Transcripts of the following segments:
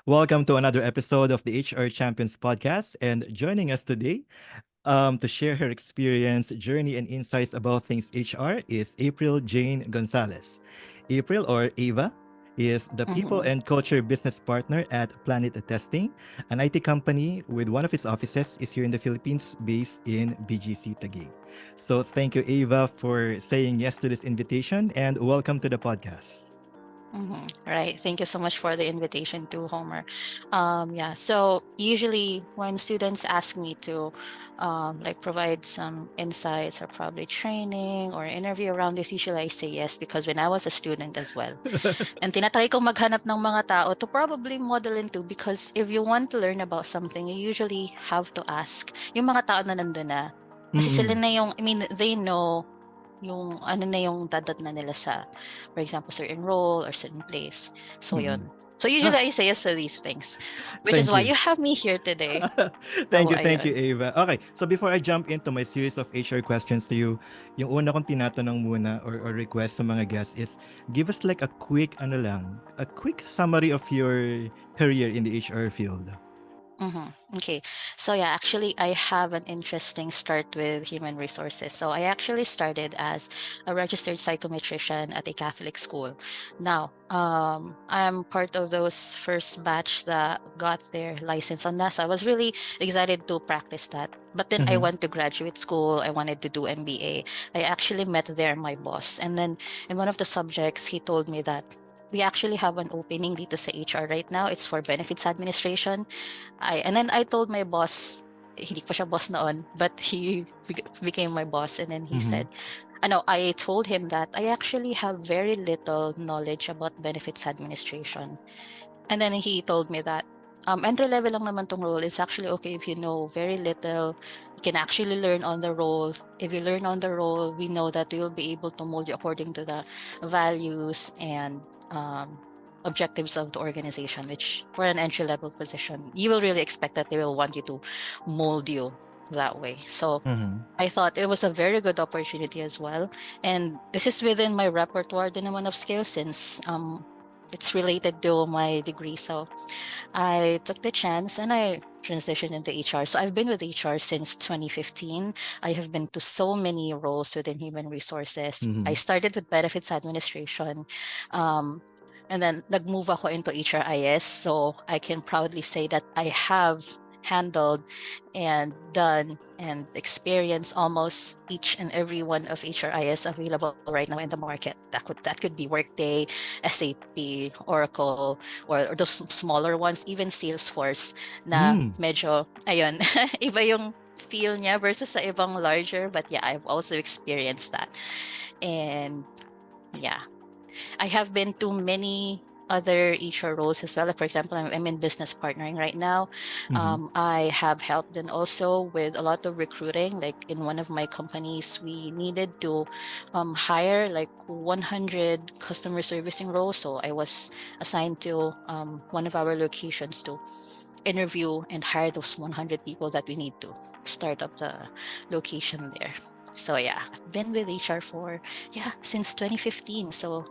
Welcome to another episode of the HR Champions podcast. And joining us today to share her experience, journey, and insights about things HR is April Jane Gonzales. April, or Ava, is the people Mm-hmm. and culture business partner at Planet Testing, an IT company with one of its offices is here in the Philippines, based in BGC Taguig. So thank you, Ava, for saying yes to this invitation, and welcome to the podcast. Mm-hmm. Right. Thank you so much for the invitation to Homer. Yeah. So usually when students ask me to like provide some insights or probably training or interview around this, usually I say yes because when I was a student as well. And tinatry ko maghanap ng mga tao to probably model into because if you want to learn about something, you usually have to ask yung mga tao na nandun na. Kasi sila Mm-mm. na yung, I mean, they know yung ano na yung dadat na nila sa, for example, certain role or certain place. So Mm-mm. yun. So usually Ah, I say yes to these things, which is thank why you. you have me here today. Thank So you, thank you, ayun. Ava. Okay, so before I jump into my series of HR questions to you, yung una kong tinatanong muna or request sa mga guests is give us like a quick ano lang, a quick summary of your career in the HR field. Okay. So yeah, actually I have an interesting start with human resources. So I actually started as a registered psychometrician at a Catholic school. Now, I'm part of those first batch that got their license on that. So I was really excited to practice that. But then I Mm-hmm. went to graduate school. I wanted to do MBA. I actually met there my boss. And then in one of the subjects, he told me that we actually have an opening dito sa HR right now. It's for benefits administration. And then I told my boss, hindi ko pa siya boss noon, but he became my boss. And then he Mm-hmm. said, I told him that I actually have very little knowledge about benefits administration. And then he told me that entry level lang naman tong role. It's actually okay if you know very little. You can actually learn on the role. If you learn on the role, we know that we will be able to mold you according to the values and objectives of the organization, which for an entry level position, you will really expect that they will want you to mold you that way. So Mm-hmm. I thought it was a very good opportunity as well. And this is within my repertoire din naman of skills since it's related to my degree. So I took the chance and I transitioned into HR. So I've been with HR since 2015. I have been to so many roles within human resources. I Mm-hmm. started with benefits administration. Um, and then nag-move ako into HRIS. So I can proudly say that I have handled and done and experienced almost each and every one of HRIS available right now in the market. That could be Workday, SAP, Oracle, or those smaller ones, even Salesforce na Mm. medyo, ayun, iba yung feel niya versus sa ibang larger. But yeah, I've also experienced that. And yeah, I have been to many other HR roles as well. Like, for example, I'm in business partnering right now. Mm-hmm. I have helped them also with a lot of recruiting. Like in one of my companies, we needed to hire like 100 customer servicing roles. So I was assigned to one of our locations to interview and hire those 100 people that we need to start up the location there. So yeah, I've been with HR for since 2015. So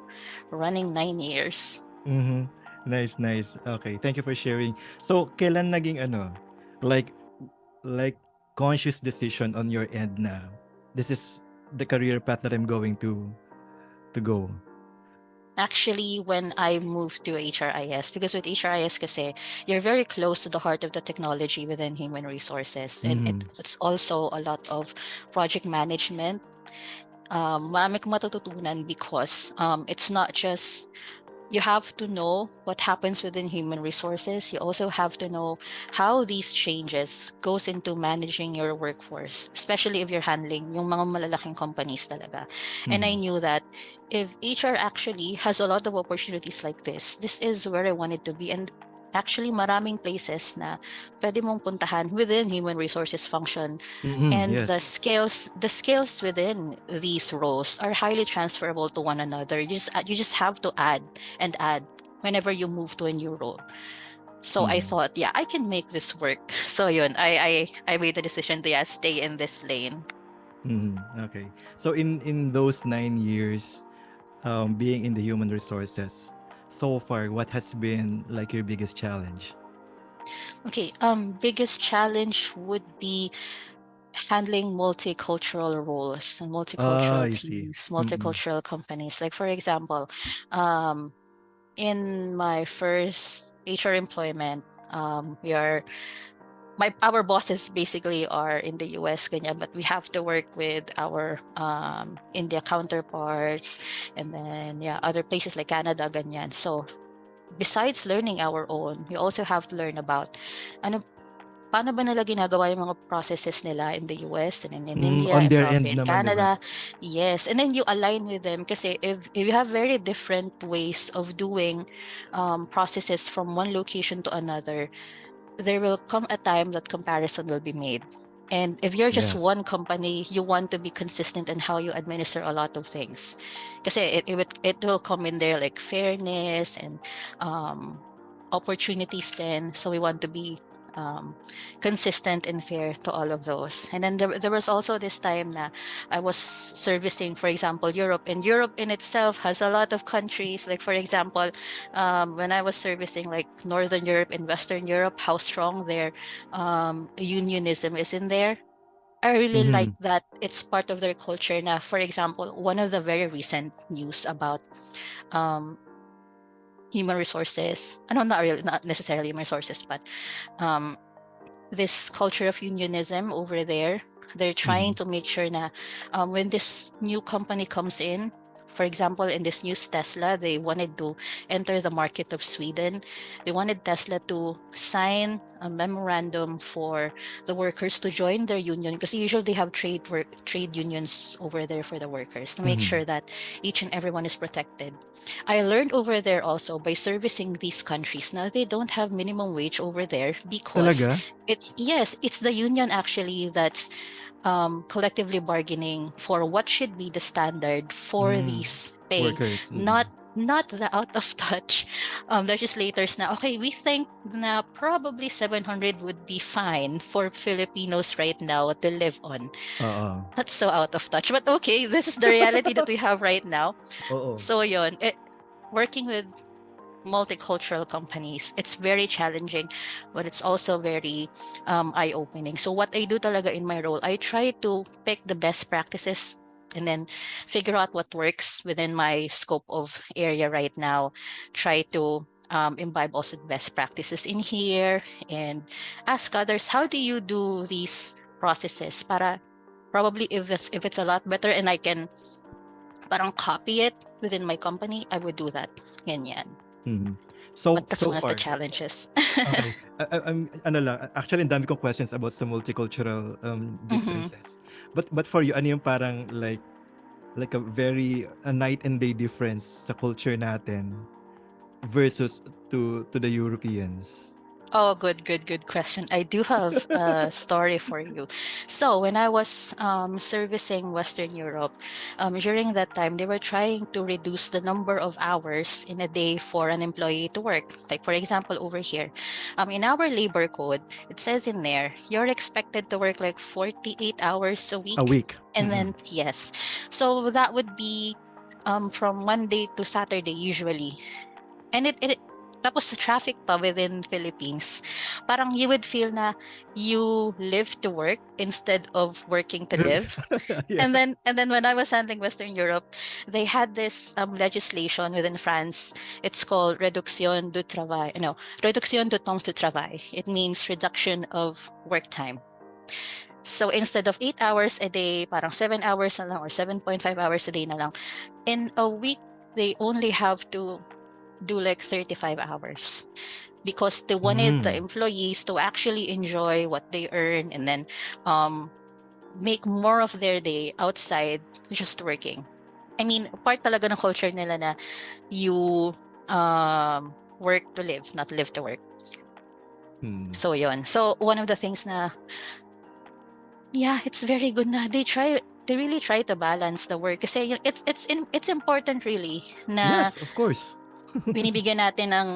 running 9 years. Mm-hmm. Nice, nice. Okay, thank you for sharing. So, kailan naging ano, like like conscious decision on your end na this is the career path that I'm going to go. Actually, when I moved to HRIS, because with HRIS kasi, you're very close to the heart of the technology within human resources. And Mm-hmm. it's also a lot of project management. Marami kong matututunan because it's not just you have to know what happens within human resources. You also have to know how these changes goes into managing your workforce, especially if you're handling yung mga malalaking companies talaga. And I Mm-hmm. knew that if HR actually has a lot of opportunities like this is where I wanted to be. And actually maraming places na pwede mong puntahan within human resources function, Mm-hmm. and the Yes. skills the skills within these roles are highly transferable to one another. You just have to add whenever you move to a new role. So I Mm-hmm. thought, yeah, I can make this work. So yun, I made the decision to stay in this lane. Mm-hmm. Okay. So in those 9 years, being in the human resources, so far, what has been like your biggest challenge? Okay, biggest challenge would be handling multicultural roles and Ah, multicultural I see. teams, Mm-mm. multicultural companies. Like for example, um, in my first HR employment, we are my our bosses basically are in the US, ganyan, but we have to work with our India counterparts, and then yeah, other places like Canada, ganyan. So besides learning our own, we also have to learn about ano paano ba nila ginagawa yung mga processes nila in the US and in India On and their probably end in naman, di ba? Canada. Yes, and then you align with them kasi if you have very different ways of doing processes from one location to another, there will come a time that comparison will be made. And if you're just Yes. one company, you want to be consistent in how you administer a lot of things. Kasi it will come in there like fairness and um, opportunities then. So we want to be um, consistent and fair to all of those. And then there was also this time na I was servicing, for example, Europe. And Europe in itself has a lot of countries. Like for example, when I was servicing like Northern Europe and Western Europe, how strong their unionism is in there. I really like Mm-hmm. that it's part of their culture. Now, for example, one of the very recent news about um, human resources, I know not really, not necessarily human resources, but um, this culture of unionism over there. They're trying Mm-hmm. to make sure that when this new company comes in, for example, in this news Tesla, they wanted to enter the market of Sweden. They wanted Tesla to sign a memorandum for the workers to join their union because usually they have trade unions over there for the workers to make Mm-hmm. sure that each and everyone is protected. I learned over there also by servicing these countries. Now they don't have minimum wage over there because Talaga? it's the union actually that's collectively bargaining for what should be the standard for Mm. these pay, Workers. Mm-mm. not the out of touch legislators now. Okay, we think na probably 700 would be fine for Filipinos right now to live on. Oo. That's so out of touch, but okay, this is the reality that we have right now. Oo. So yon, working with multicultural companies, it's very challenging, but it's also very eye-opening. So what I do talaga in my role, I try to pick the best practices and then figure out what works within my scope of area right now. Try to imbibe also the best practices in here and ask others, how do you do these processes? Para probably if it's a lot better and I can parang copy it within my company, I would do that. Ganyan. Mhm. But So that's so one of the far, challenges. okay. I'm ano lang, actually ang dami kong questions about sa multicultural Mhm. differences. But for you, ano yung parang like a night and day difference sa culture natin versus to the Europeans? Oh, good question. I do have a story for you. So when I was servicing Western Europe, during that time, they were trying to reduce the number of hours in a day for an employee to work. Like for example, over here, in our labor code, it says in there you're expected to work like 48 hours a A week, week. and Mm-mm. then yes, so that would be from Monday to Saturday usually. And it tapos sa traffic pa within Philippines, parang you would feel na you live to work instead of working to live. Yeah. And then when I was handling Western Europe, they had this legislation within France. It's called réduction du travail. No, réduction du temps de travail. It means reduction of work time. So instead of 8 hours a day, parang 7 hours na lang or 7.5 hours a day na lang. In a week, they only have to do like 35 hours because they wanted the Mm. employees to actually enjoy what they earn and then um, make more of their day outside just working. I mean, part talaga ng culture nila na you work to live, not live to work. Mm. So yon. So one of the things na, yeah, it's very good na they really try to balance the work kasi it's important really na Yes, of course. binibigyan natin ng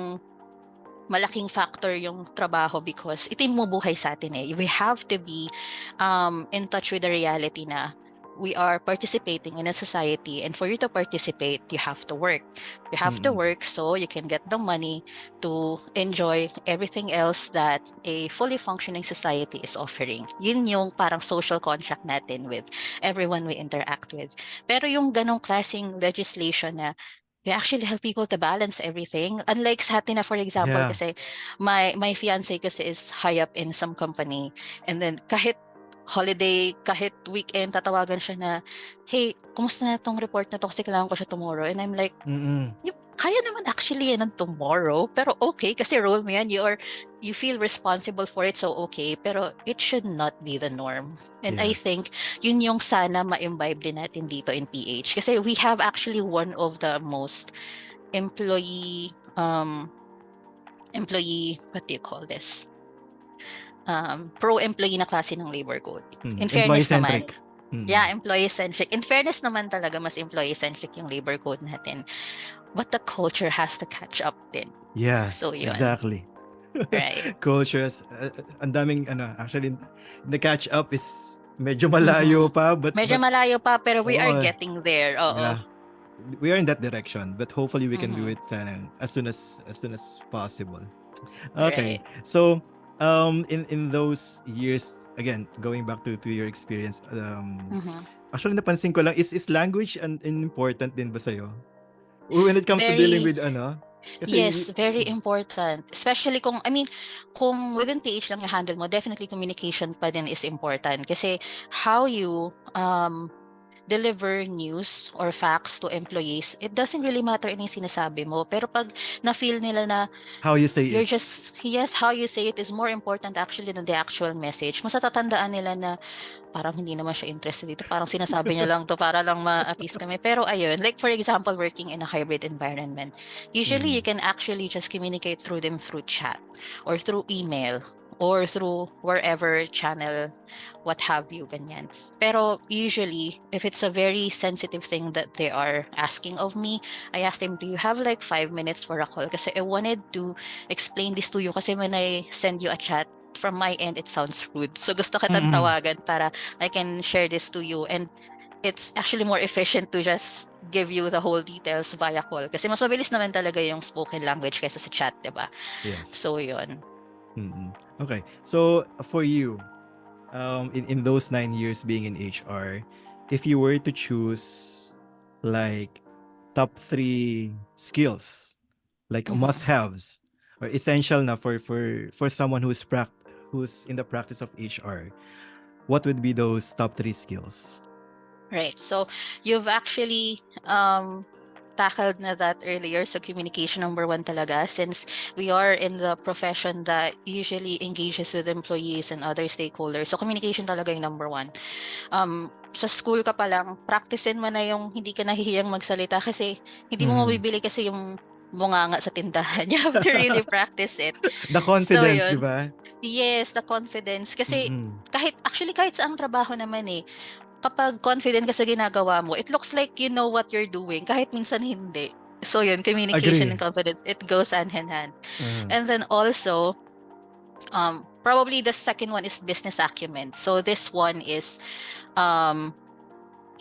malaking factor yung trabaho because ito yung bumubuhay sa atin eh. We have to be in touch with the reality na we are participating in a society, and for you to participate, you have to work. You have to Mm-mm. work so you can get the money to enjoy everything else that a fully functioning society is offering. Yun yung parang social contract natin with everyone we interact with. Pero yung ganong klaseng legislation na we actually help people to balance everything. Unlike sa atin na, for example, Yeah. kasi my fiance kasi is high up in some company, and then kahit holiday, kahit weekend, tatawagan siya na, hey, kumusta na tong report na to kasi kailangan ko siya tomorrow. And I'm like, Mm-mm. kaya naman actually yan ng tomorrow, pero okay, kasi role mo yan, you feel responsible for it, so okay, pero it should not be the norm. And I Yes. think yun yung sana ma-imbibe din natin dito in PH. Kasi we have actually one of the most employee, what do you call this? Pro-employee na klase ng labor code. In fairness naman, Employee-centric. Mm. yeah, employee-centric. In fairness naman talaga, mas employee-centric yung labor code natin. But the culture has to catch up din. Yes, So yun, exactly. right. Cultures. Ang daming ano, actually the catch up is medyo Mm-hmm. malayo pa, Medyo but malayo pa, pero we are oh, getting there. Oo. yeah. We are in that direction, but hopefully we can do Mm-hmm. it as soon as possible. Okay. Right. So, in those years, again, going back to your experience, Mm-hmm. actually napansin ko lang, is language an important din ba sa'yo? When it comes to dealing Very, with ano? Kasi, yes, very important. Especially kung, I mean, kung within PH lang yung handle mo, definitely communication pa din is important. Kasi how you deliver news or facts to employees, it doesn't really matter ano yung sinasabi mo. Pero pag na-feel nila na how you say you're it. just, yes, how you say it is more important actually than the actual message. Mas natatandaan nila na parang hindi naman siya interested dito. Parang sinasabi niya lang to para lang ma-appease kami. Pero ayun, like for example, working in a hybrid environment, usually Mm. you can actually just communicate through them through chat or through email or through wherever channel, what have you, ganyan. Pero usually, if it's a very sensitive thing that they are asking of me, I asked them, do you have like 5 minutes for a call? Kasi I wanted to explain this to you kasi when I send you a chat, from my end, it sounds rude. So gusto kitang Mm-mm. tawagan para I can share this to you. And it's actually more efficient to just give you the whole details via call. Kasi mas mabilis naman talaga yung spoken language kaysa sa chat, diba? Yes. So yun. Mm-mm. Okay. So for you, in those 9 years being in HR, if you were to choose like top three skills, like Mhm. must-haves or essential na for someone who's in the practice of HR, what would be those top three skills? Right. So you've actually tackled na that earlier. So communication number one talaga, since we are in the profession that usually engages with employees and other stakeholders. So communication talaga yung number one. Sa school ka pa lang, practicein mo na yung hindi ka nahihiyang magsalita kasi hindi mo Mhm. mabibili kasi yung bunganga sa tindahan. You have to really practice it. The So confidence, di yun. ba? Yes, the confidence. Kasi Mm-mm. kahit saang trabaho naman eh, kapag confident ka sa ginagawa mo, it looks like you know what you're doing, kahit minsan hindi. So yun, communication and Agree. confidence, it goes hand in hand. Uh, And then also, probably the second one is business acumen. So this one is, um,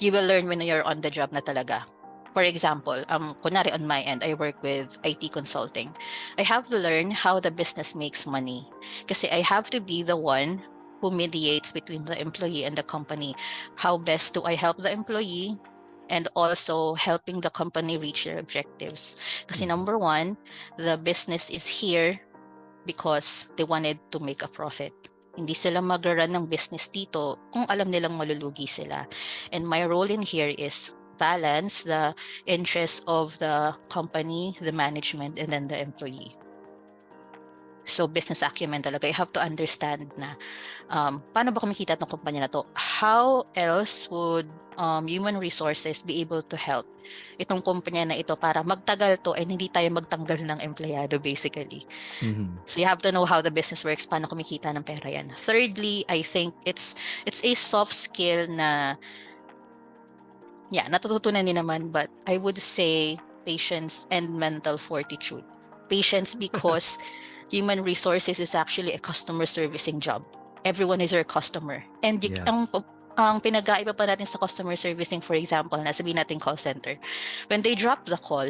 you will learn when you're on the job na talaga. For example, kunwari on my end, I work with IT consulting. I have to learn how the business makes money. Kasi I have to be the one who mediates between the employee and the company. How best do I help the employee and also helping the company reach their objectives? Kasi mhm. number one, the business is here because they wanted to make a profit. Hindi sila mag-run ng business dito kung alam nilang malulugi sila. And my role in here is balance the interests of the company, the management, and then the employee. So business acumen talaga. You have to understand na paano ba kumikita itong kumpanya na to? How else would human resources be able to help itong kumpanya na ito para magtagal to and hindi tayo magtanggal ng empleyado basically. Mhm. So you have to know how the business works, paano kumikita ng pera yan. Thirdly, I think it's a soft skill na, yeah, natututunan din naman, but I would say patience and mental fortitude. Patience because human resources is actually a customer servicing job. Everyone is your customer. And ang Yes. ang pinag-aiba pa natin sa customer servicing, for example, na sabihin natin call center, when they drop the call,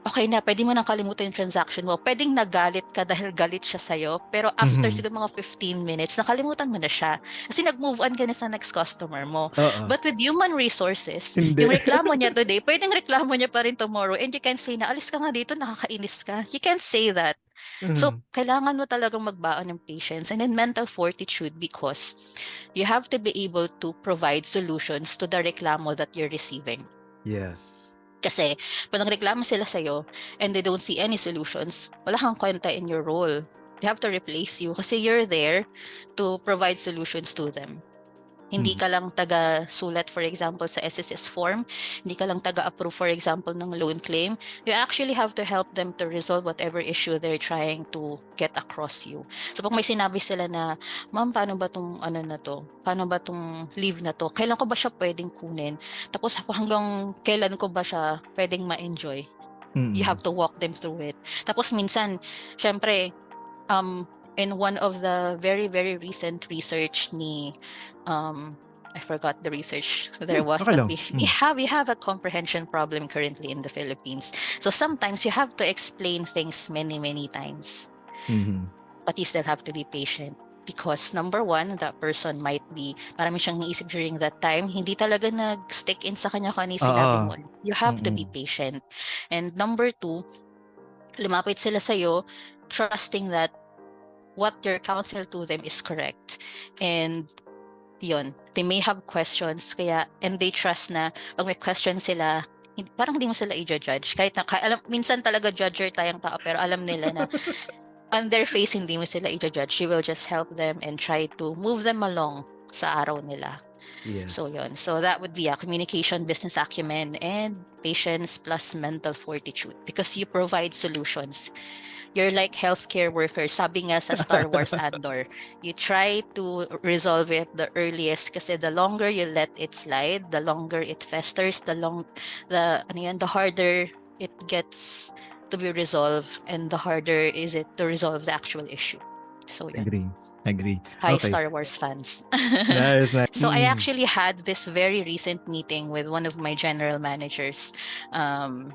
okay na, pwede mo nang kalimutan yung transaction mo. Pwedeng nagalit ka dahil galit siya sa'yo, pero after Mhm. siguro mga 15 minutes, nakalimutan mo na siya. Kasi nag-move on ka na sa next customer mo. Oo. But with human resources, Hindi. yung reklamo niya today, pwedeng reklamo niya pa rin tomorrow. And you can say na, alis ka nga dito, nakakainis ka. You can't say that. So, Mhm. kailangan mo talagang magbaon ng patience and then mental fortitude because you have to be able to provide solutions to the reklamo that you're receiving. Yes. Kasi pag nagreklamo sila sa'yo and they don't see any solutions, wala kang kwenta in your role. They have to replace you kasi you're there to provide solutions to them. Hindi Mhm. ka lang taga-sulat, for example, sa SSS form. Hindi ka lang taga-approve, for example, ng loan claim. You actually have to help them to resolve whatever issue they're trying to get across you. So, pag may sinabi sila na, ma'am, paano ba tong ano na to? Paano ba tong leave na to? Kailan ko ba siya pwedeng kunin? Tapos hanggang kailan ko ba siya pwedeng ma-enjoy? You Mm. have to walk them through it. Tapos minsan, syempre, um, in one of the very, very recent research ni, I forgot the research there was, Okey but lang. we have a comprehension problem currently in the Philippines. So sometimes you have to explain things many, many times, Mhm. but you still have to be patient. Because number one, that person might be, marami siyang naisip during that time, hindi talaga nag-stick in sa kanya kung ano yung sinabi Oo. mo. You have to be Mm. patient. And number two, lumapit sila sa'yo, trusting that what your counsel to them is correct. And yun, they may have questions, kaya, and they trust na pag may questions sila, parang hindi mo sila i-judge. Kahit na, alam, minsan talaga judger tayong tao, pero alam nila na on their face, hindi mo sila i-judge. You will just help them and try to move them along sa araw nila. So Yes. yun. So that would be a communication, business acumen, and patience plus mental fortitude because you provide solutions. You're like healthcare workers. Sabi nga sa Star Wars Andor, you try to resolve it the earliest kasi the longer you let it slide, the longer it festers, the harder it gets to be resolved and the harder is it to resolve the actual issue. So yun. Agree. Agree. Hi, Okay. Star Wars fans. Nice, nice. So I actually had this very recent meeting with one of my general managers. Um,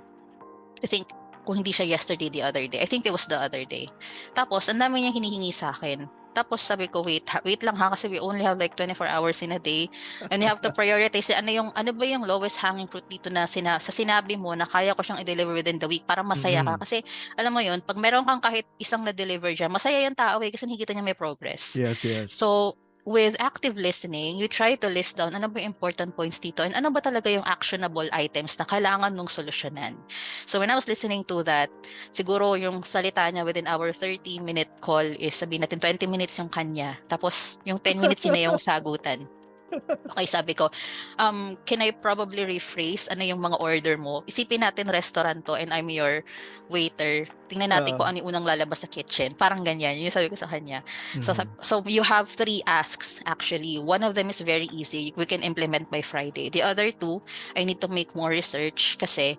I think kung hindi siya yesterday, the other day. I think it was the other day. Tapos, ang dami niyang hinihingi sa akin. Tapos sabi ko, wait lang ha, kasi we only have like 24 hours in a day. And you have to prioritize. Ano ba yung lowest hanging fruit dito na sa sinabi mo na kaya ko siyang i-deliver within the week para masaya ka. Mm. Kasi, alam mo yun, pag meron kang kahit isang na-deliver dyan, masaya yung tao kasi nakikita niya may progress. Yes, yes. So, with active listening, you try to list down ano ba yung important points dito and ano ba talaga yung actionable items na kailangan mong solusyonan. So when I was listening to that, siguro yung salita niya within our 30-minute call is sabihin natin 20 minutes yung kanya. Tapos yung 10 minutes yun na yung sagutan. Okay, sabi ko, can I probably rephrase ano yung mga order mo? Isipin natin restaurant to and I'm your waiter. Tingnan natin Oo. kung ano yung unang lalabas sa kitchen. Parang ganyan. Yun yung sabi ko sa kanya. So, Mhm. so you have three asks actually. One of them is very easy. We can implement by Friday. The other two, I need to make more research kasi,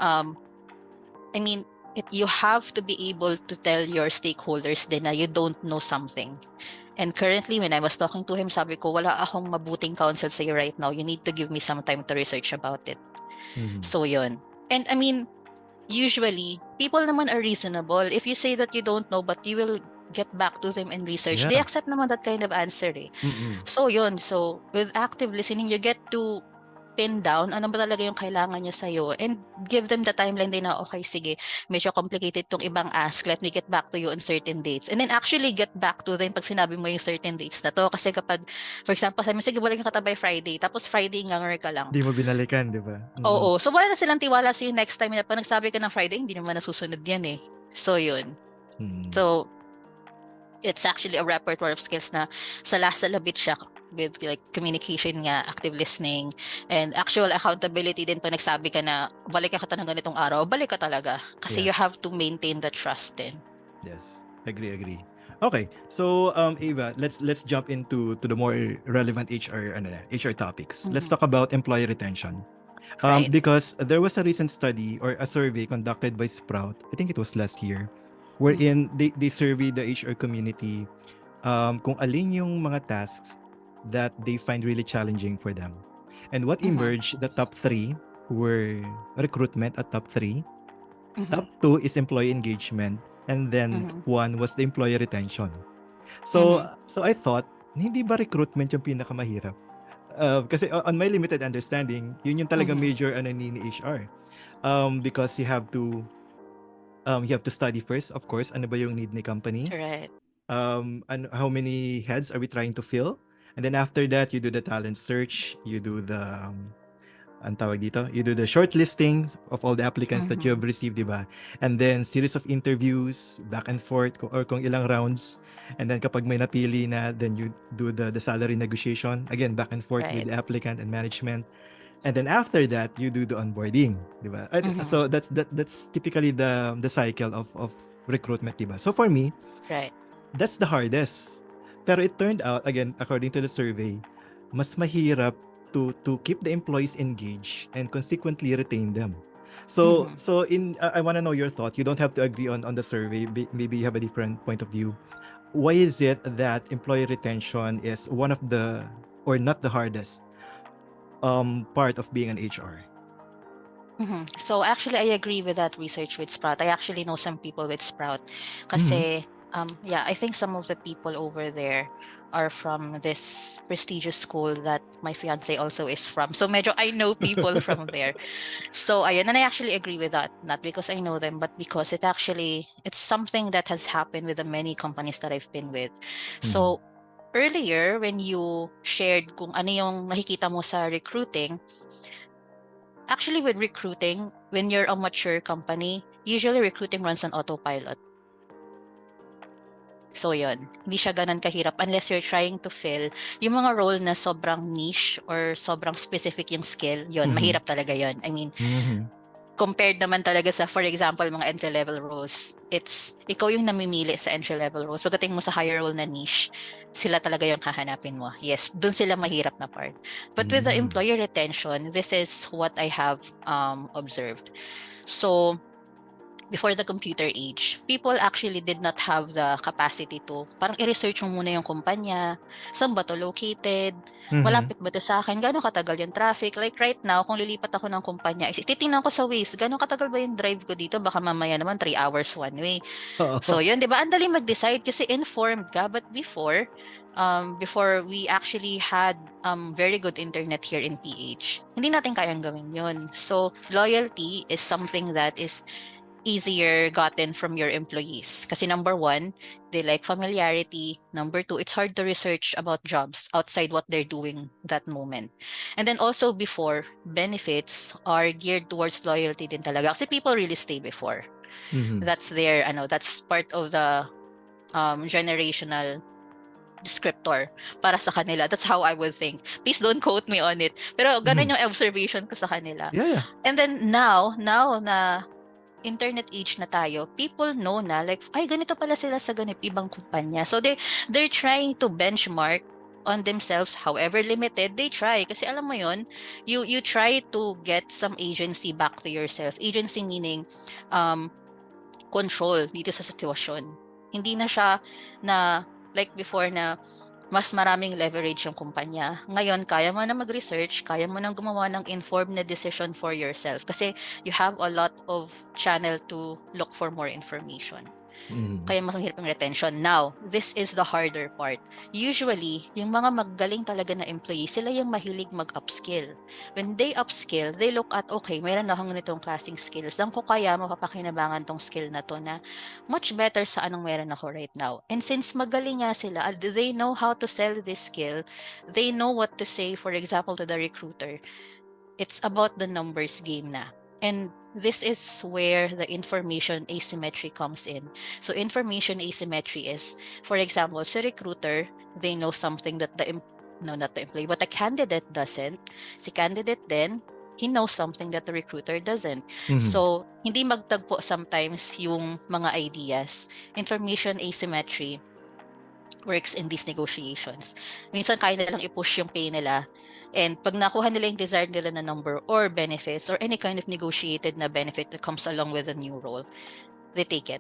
um, I mean, you have to be able to tell your stakeholders din na you don't know something. And currently, when I was talking to him, sabi ko, wala akong mabuting counsel sa'yo right now. You need to give me some time to research about it. Mhm. So, yun. And I mean, usually, people naman are reasonable. If you say that you don't know, but you will get back to them and research, they Yeah. accept naman that kind of answer eh. Mm. So, yun. So, with active listening, you get to pin down ano ba talaga yung kailangan niya sa'yo and give them the timeline din na, okay, sige, medyo complicated tong ibang ask, let me get back to you on certain dates. And then actually get back to them pag sinabi mo yung certain dates na to. Kasi kapag, for example, sabi mo, sige, balik ka by Friday, tapos Friday nganger ka lang. 'Di mo binalikan, 'di ba? Mm. Oo. So, wala na silang tiwala sa'yo next time na pag nagsabi ka ng Friday, hindi naman nasusunod yan eh. So, yun. Mm. So, it's actually a repertoire of skills na salasala-bit siya with like communication nga, active listening, and actual accountability din pag nagsabi ka na balik ka ng ganitong araw, balik ka talaga. Kasi you Yes. have to maintain the trust din. Yes. Agree, agree. Okay. So, Ava, let's jump into the more relevant HR topics. Let's Mhm. talk about employee retention. Right. Because there was a recent study or a survey conducted by Sprout, I think it was last year, Mhm. wherein they surveyed the HR community kung alin yung mga tasks that they find really challenging for them. And what Mhm. emerged, the top three were recruitment at top three, top Mhm. two is employee engagement, and then Mhm. one was the employee retention. So, Mhm. so I thought, hindi ba recruitment yung pinakamahirap? Kasi on my limited understanding, yun yung talaga Mhm. major ano ni HR. Because you have to study first, of course, ano ba yung need ni company? Right. And how many heads are we trying to fill? And then after that, you do the talent search, you do the ang tawag dito, you do the shortlisting of all the applicants that you have Mhm. received, di ba? And then series of interviews, back and forth, or kung ilang rounds. And then kapag may napili na, then you do the salary negotiation. Again, back and forth with Right. the applicant and management. And then after that, you do the onboarding, di ba? Mhm. So that's typically the cycle of recruitment, di ba? So for me, Right. that's the hardest. Pero it turned out, again, according to the survey, mas mahirap to keep the employees engaged and consequently retain them. So Mhm. so in I want to know your thought. You don't have to agree on the survey. Maybe you have a different point of view. Why is it that employee retention is one of the or not the hardest part of being an HR? Mhm. So actually, I agree with that research with Sprout. I actually know some people with Sprout. Mm-hmm. Kasi, yeah, I think some of the people over there are from this prestigious school that my fiance also is from. So medyo I know people from there. So ayun, and I actually agree with that. Not because I know them, but because it's something that has happened with the many companies that I've been with. Mm-hmm. So earlier, when you shared kung ano yung nakikita mo sa recruiting, actually, with recruiting, when you're a mature company, usually recruiting runs on autopilot. So yun, hindi siya ganun kahirap unless you're trying to fill yung mga role na sobrang niche or sobrang specific yung skill. Yun, Mm-hmm. mahirap talaga yun. I mean, Mm-hmm. compared naman talaga sa, for example, mga entry-level roles, it's ikaw yung namimili sa entry-level roles. Pagdating mo sa higher role na niche, sila talaga yung hahanapin mo. Yes, dun sila mahirap na part. But with the Mm-hmm. employee retention, this is what I have observed. So, before the computer age, people actually did not have the capacity to parang i-research mo muna yung kumpanya, saan ba to located, Mm-hmm. malapit ba to sa akin, gaano katagal yung traffic. Like right now, kung lilipat ako ng kumpanya, titingnan ko sa Waze, gaano katagal ba yung drive ko dito, baka mamaya naman 3 hours one way. So yun, di ba? Ang dali mag-decide kasi informed ka. But before we actually had very good internet here in PH, hindi natin kayang gawin yun. So loyalty is something that is easier gotten from your employees. Kasi number one, they like familiarity. Number two, it's hard to research about jobs outside what they're doing that moment. And then also before, benefits are geared towards loyalty din talaga. Kasi people really stay before. Mm-hmm. That's part of the generational descriptor para sa kanila. That's how I would think. Please don't quote me on it. Pero Mm-hmm. ganun yung observation ko sa kanila. Yeah, yeah. And then now na internet age na tayo, people know na like, ay, ganito pala sila sa ibang kumpanya. So they're trying to benchmark on themselves, however limited, they try. Kasi alam mo yon, you try to get some agency back to yourself. Agency meaning um, control dito sa sitwasyon. Hindi na siya na like before na mas maraming leverage yung kumpanya. Ngayon, kaya mo na mag-research, kaya mo nang gumawa ng informed na decision for yourself kasi you have a lot of channel to look for more information. Mm-hmm. Kaya mas mahirap yung retention. Now, this is the harder part. Usually, yung mga magaling talaga na employee, sila yung mahilig mag-upskill. When they upskill, they look at, okay, mayroon na akong ganitong klaseng skills. Saan ko kaya mapapakinabangan tong skill na to na much better sa anong meron ako right now. And since magaling nga sila, they know how to sell this skill. They know what to say, for example, to the recruiter. It's about the numbers game na. And this is where the information asymmetry comes in. So information asymmetry is, for example, sa recruiter, they know something that no, not the employee, but the candidate doesn't. Si candidate then, he knows something that the recruiter doesn't. Mm-hmm. So, hindi magtagpo sometimes yung mga ideas. Information asymmetry works in these negotiations. Minsan kaya nilang i-push yung pay nila. And pag nakuha nila yung desired nila na number or benefits or any kind of negotiated na benefit that comes along with a new role, they take it.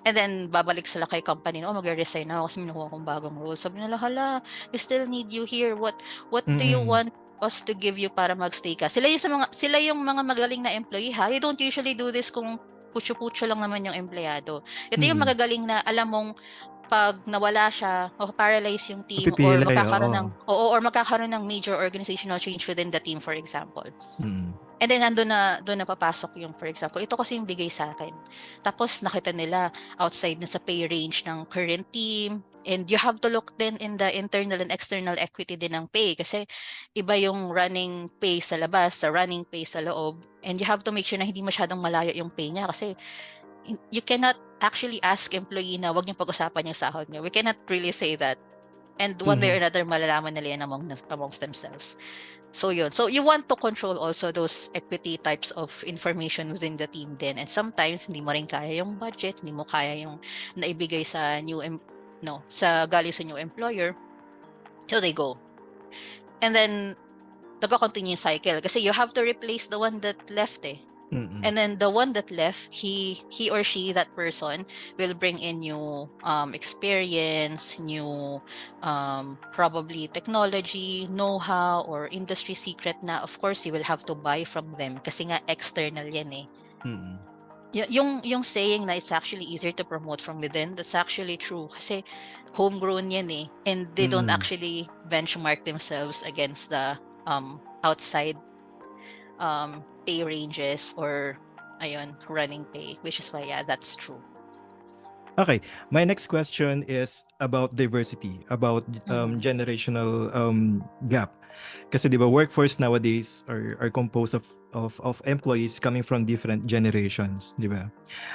And then babalik sila kay company, "Oh, magre-resign na ako kasi may nakuha akong bagong role." Sabi nila, "Hala, we still need you here. What do you Mm. want us to give you para magstay ka?" Sila yung mga magaling na employee ha. They don't usually do this kung putyo-putyo lang naman yung empleyado. Ito yung Mm. magagaling na alam mong 'pag nawala siya, mapa-paralyze yung team or Napipilay, oo. magkakaroon ng major organizational change within the team, for example. Mm. And then doon na papasok yung, for example, ito kasi yung bigay sa akin. Tapos nakita nila outside na sa pay range ng current team, and you have to look then in the internal and external equity din ng pay kasi iba yung running pay sa labas, sa running pay sa loob. And you have to make sure na hindi masyadong malayo yung pay niya kasi you cannot actually ask employee na wag niyong pag-usapan yung sahod niyo. We cannot really say that. And one way or Mhm. another, malalaman nila yan amongst themselves. So yun. So you want to control also those equity types of information within the team din. And sometimes hindi mo rin kaya yung budget, hindi mo kaya yung naibigay sa no, sa galing sa new employer. So they go. And then nagko-continue yung cycle kasi you have to replace the one that left eh. Mm. And then the one that left, he or she, that person, will bring in new experience, new probably technology, know-how, or industry secret na of course you will have to buy from them kasi nga external yan eh. Mm. Yung saying na it's actually easier to promote from within, that's actually true kasi homegrown yan eh. And they don't Mm. actually benchmark themselves against the outside pay ranges or ayun, running pay, which is why yeah, that's true. Okay, my next question is about diversity, about Mhm. generational gap. Kasi 'di ba workforce nowadays are composed of employees coming from different generations, 'di ba?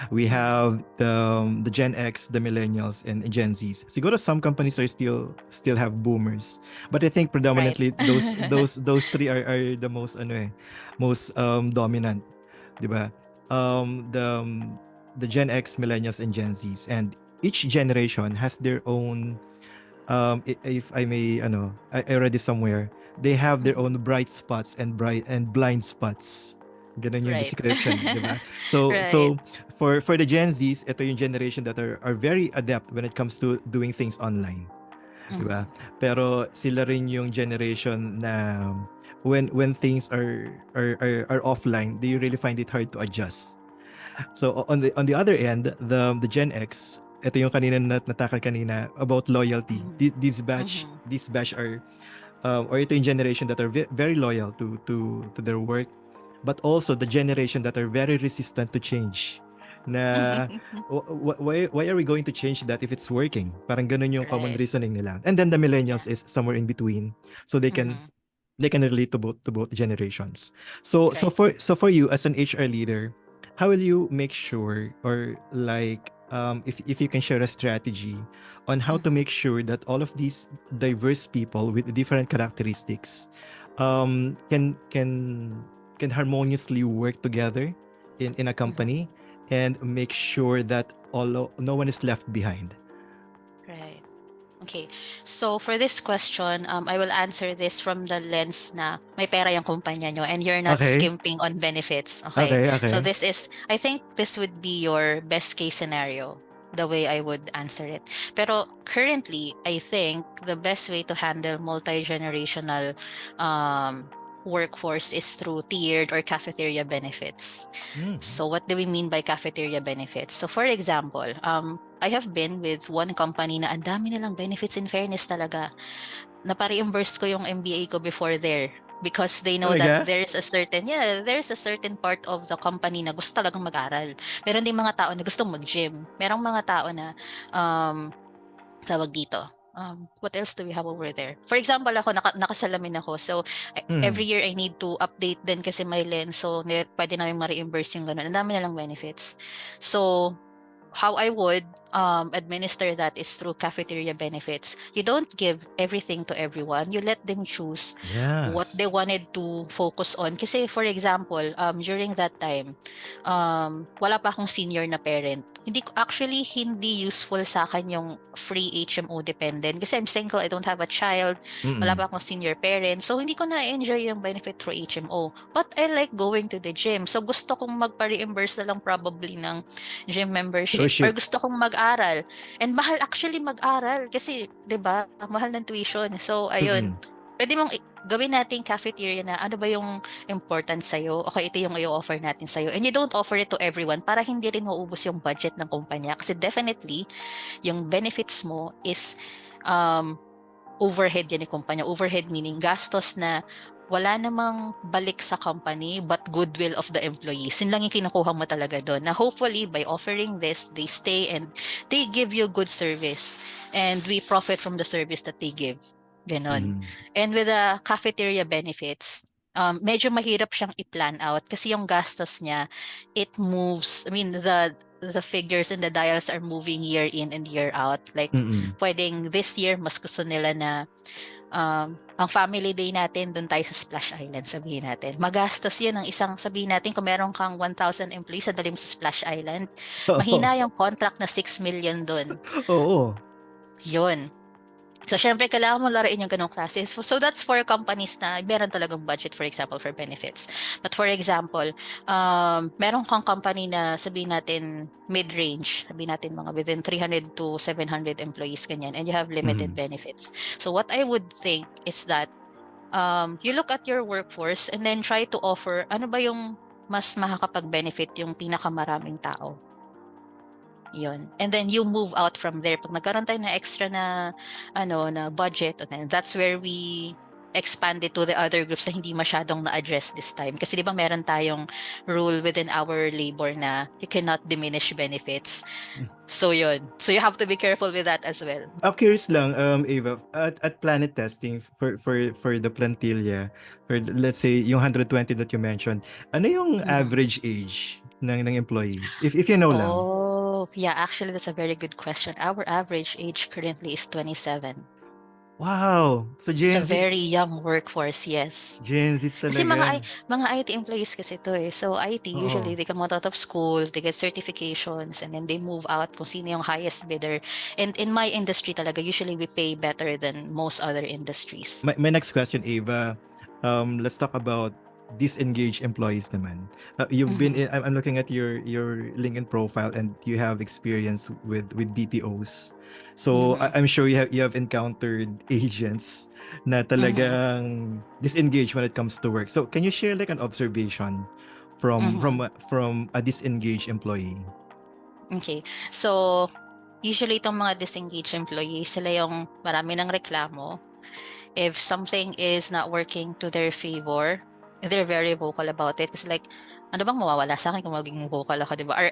We Mhm. have the Gen X, the millennials, and Gen Zs. Siguro some companies are still have boomers, but I think Right. predominantly those three are the most most dominant, 'di ba? The Gen X, millennials, and Gen Zs, and each generation has their own if I may I read it somewhere, they have their Mhm. own bright spots and blind spots. Ganun yung Right. description, di ba? So Right. for the Gen Zs, ito yung generation that are very adept when it comes to doing things online, di ba? Mhm. Pero sila rin yung generation na when things are offline, they really find it hard to adjust. So on the other end, the Gen X, ito yung kanina natakal kanina about loyalty. Mhm. This Mhm. batch are or ito yung generation that are very loyal to their work, but also the generation that are very resistant to change. Na why are we going to change that if it's working? Parang ganun yung common Right. reasoning nila. And then the Yeah. millennials is somewhere in between. So Mhm. they can relate to both generations. So Right. for you as an HR leader, how will you make sure or like if you can share a strategy on how to Mhm. make sure that all of these diverse people with different characteristics um, can can can harmoniously work together in a Mhm. company and make sure that no one is left behind. Right. Okay. So for this question, I will answer this from the lens na may pera yung kumpanya nyo and you're not Okay. skimping on benefits. Okay. Okay. So Okay. I think this would be your best case scenario, the way I would answer it. Pero currently, I think the best way to handle multi-generational workforce is through tiered or cafeteria benefits. Mm. So what do we mean by cafeteria benefits? So for example, I have been with one company na ang dami nilang benefits, in fairness talaga. Napa-reimburse ko yung MBA ko before there because they know that Talaga? there's a certain part of the company na gusto talagang mag-aral. Meron din mga tao na gustong mag-gym. Merong mga tao na um, tawag dito. What else do we have over there? For example, ako nakasalamin ako. So Mm. every year I need to update din kasi my lens. So pwede namin ma-reimburse yung ganun. Ang dami na lang benefits. So how I would administer that is through cafeteria benefits. You don't give everything to everyone. You let them choose what Yes. they wanted to focus on. Kasi for example, during that time, wala pa akong senior na parent. Hindi useful sa akin yung free HMO dependent kasi I'm single, I don't have a child, wala Mm-mm. pa akong senior parent. So hindi ko na-enjoy yung benefit through HMO. But I like going to the gym. So gusto kong magpa-reimburse na lang probably ng gym membership or Membership. gusto kong mag-aral. And mahal actually mag-aral kasi 'di ba, mahal ng tuition. So ayun, Mm-mm. pwede mong gawin nating cafeteria na ano ba yung important sa'yo. Okay, ito yung i-offer natin sa'yo. And you don't offer it to everyone para hindi rin maubos yung budget ng kumpanya. Kasi definitely, yung benefits mo is um, overhead yan ni kumpanya. Overhead meaning gastos na wala namang balik sa company but goodwill of the employees. Yun lang yung kinukuha mo talaga doon. Na hopefully by offering this, they stay and they give you good service. And we profit from the service that they give. Ganon. Mm-mm. And with the cafeteria benefits, medyo mahirap siyang i-plan out kasi yung gastos niya, it moves, I mean, the figures and the dials are moving year in and year out. Like, Mm-mm. pwedeng this year, mas gusto nila na ang family day natin, doon tayo sa Splash Island, sabihin natin. Magastos yan ang isang, sabihin natin, kung meron kang 1,000 employees, sadali mo sa Splash Island, Oo. mahina yung contract na 6 million doon. Oo. Yun. So, syempre, kailangan mo larain yung ganong klase. So, that's for companies na meron talagang budget, for example, for benefits. But for example, meron kang company na sabihin natin mid-range, sabihin natin mga within 300 to 700 employees, ganyan, and you have limited Mm-mm. benefits. So, what I would think is that you look at your workforce and then try to offer ano ba yung mas makakapag-benefit yung pinakamaraming tao. Yun. And then you move out from there. Pag nagkaroon tayo na extra na na budget, and then that's where we expand it to the other groups na hindi masyadong na-address this time. Kasi di ba meron tayong rule within our labor na you cannot diminish benefits. So yun. So you have to be careful with that as well. Curious lang, Ava, at Planet Testing for the plantilla, let's say yung 120 that you mentioned, ano yung Mhm. average age ng employees? If you know lang. Oh, yeah, actually that's a very good question. Our average age currently is 27. Wow! So It's a Gen Z, very young workforce, yes. Gen Z Kasi talaga. mga IT employees kasi to eh. So IT, usually Oo. they come out of school, they get certifications, and then they move out kung sino yung highest bidder. And in my industry talaga, usually we pay better than most other industries. My next question, Ava. Let's talk about disengaged employees naman. You've been Mhm, in, I'm looking at your LinkedIn profile and you have experience with BPOs. So mhm, I'm sure you have encountered agents na mhm, talagang disengaged when it comes to work. So can you share like an observation from mhm. a disengaged employee? Okay. So, usually itong mga disengaged employees, sila yung marami ng reklamo. If something is not working to their favor, they're very vocal about it. Kasi like, ano bang mawawala sa akin kung maging vocal ako, di ba? Or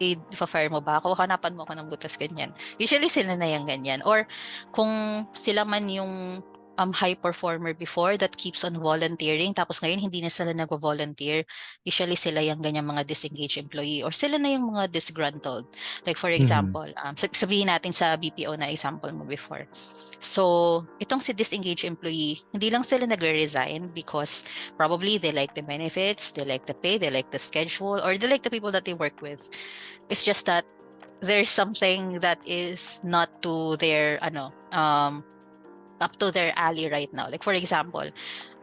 i-fire mo ba ako? Hanapan mo ako ng butas, ganyan. Usually sila na yung ganyan. Or kung sila man yung high performer before that keeps on volunteering, tapos ngayon hindi na sila nag-volunteer, usually sila yung ganyan mga disengaged employee. Or sila na yung mga disgruntled. Like for Mhm. example, sabihin natin sa BPO na example mo before. So, itong si disengaged employee, hindi lang sila nagre-resign because probably they like the benefits, they like the pay, they like the schedule, or they like the people that they work with. It's just that there's something that is not to their up to their alley right now. Like for example,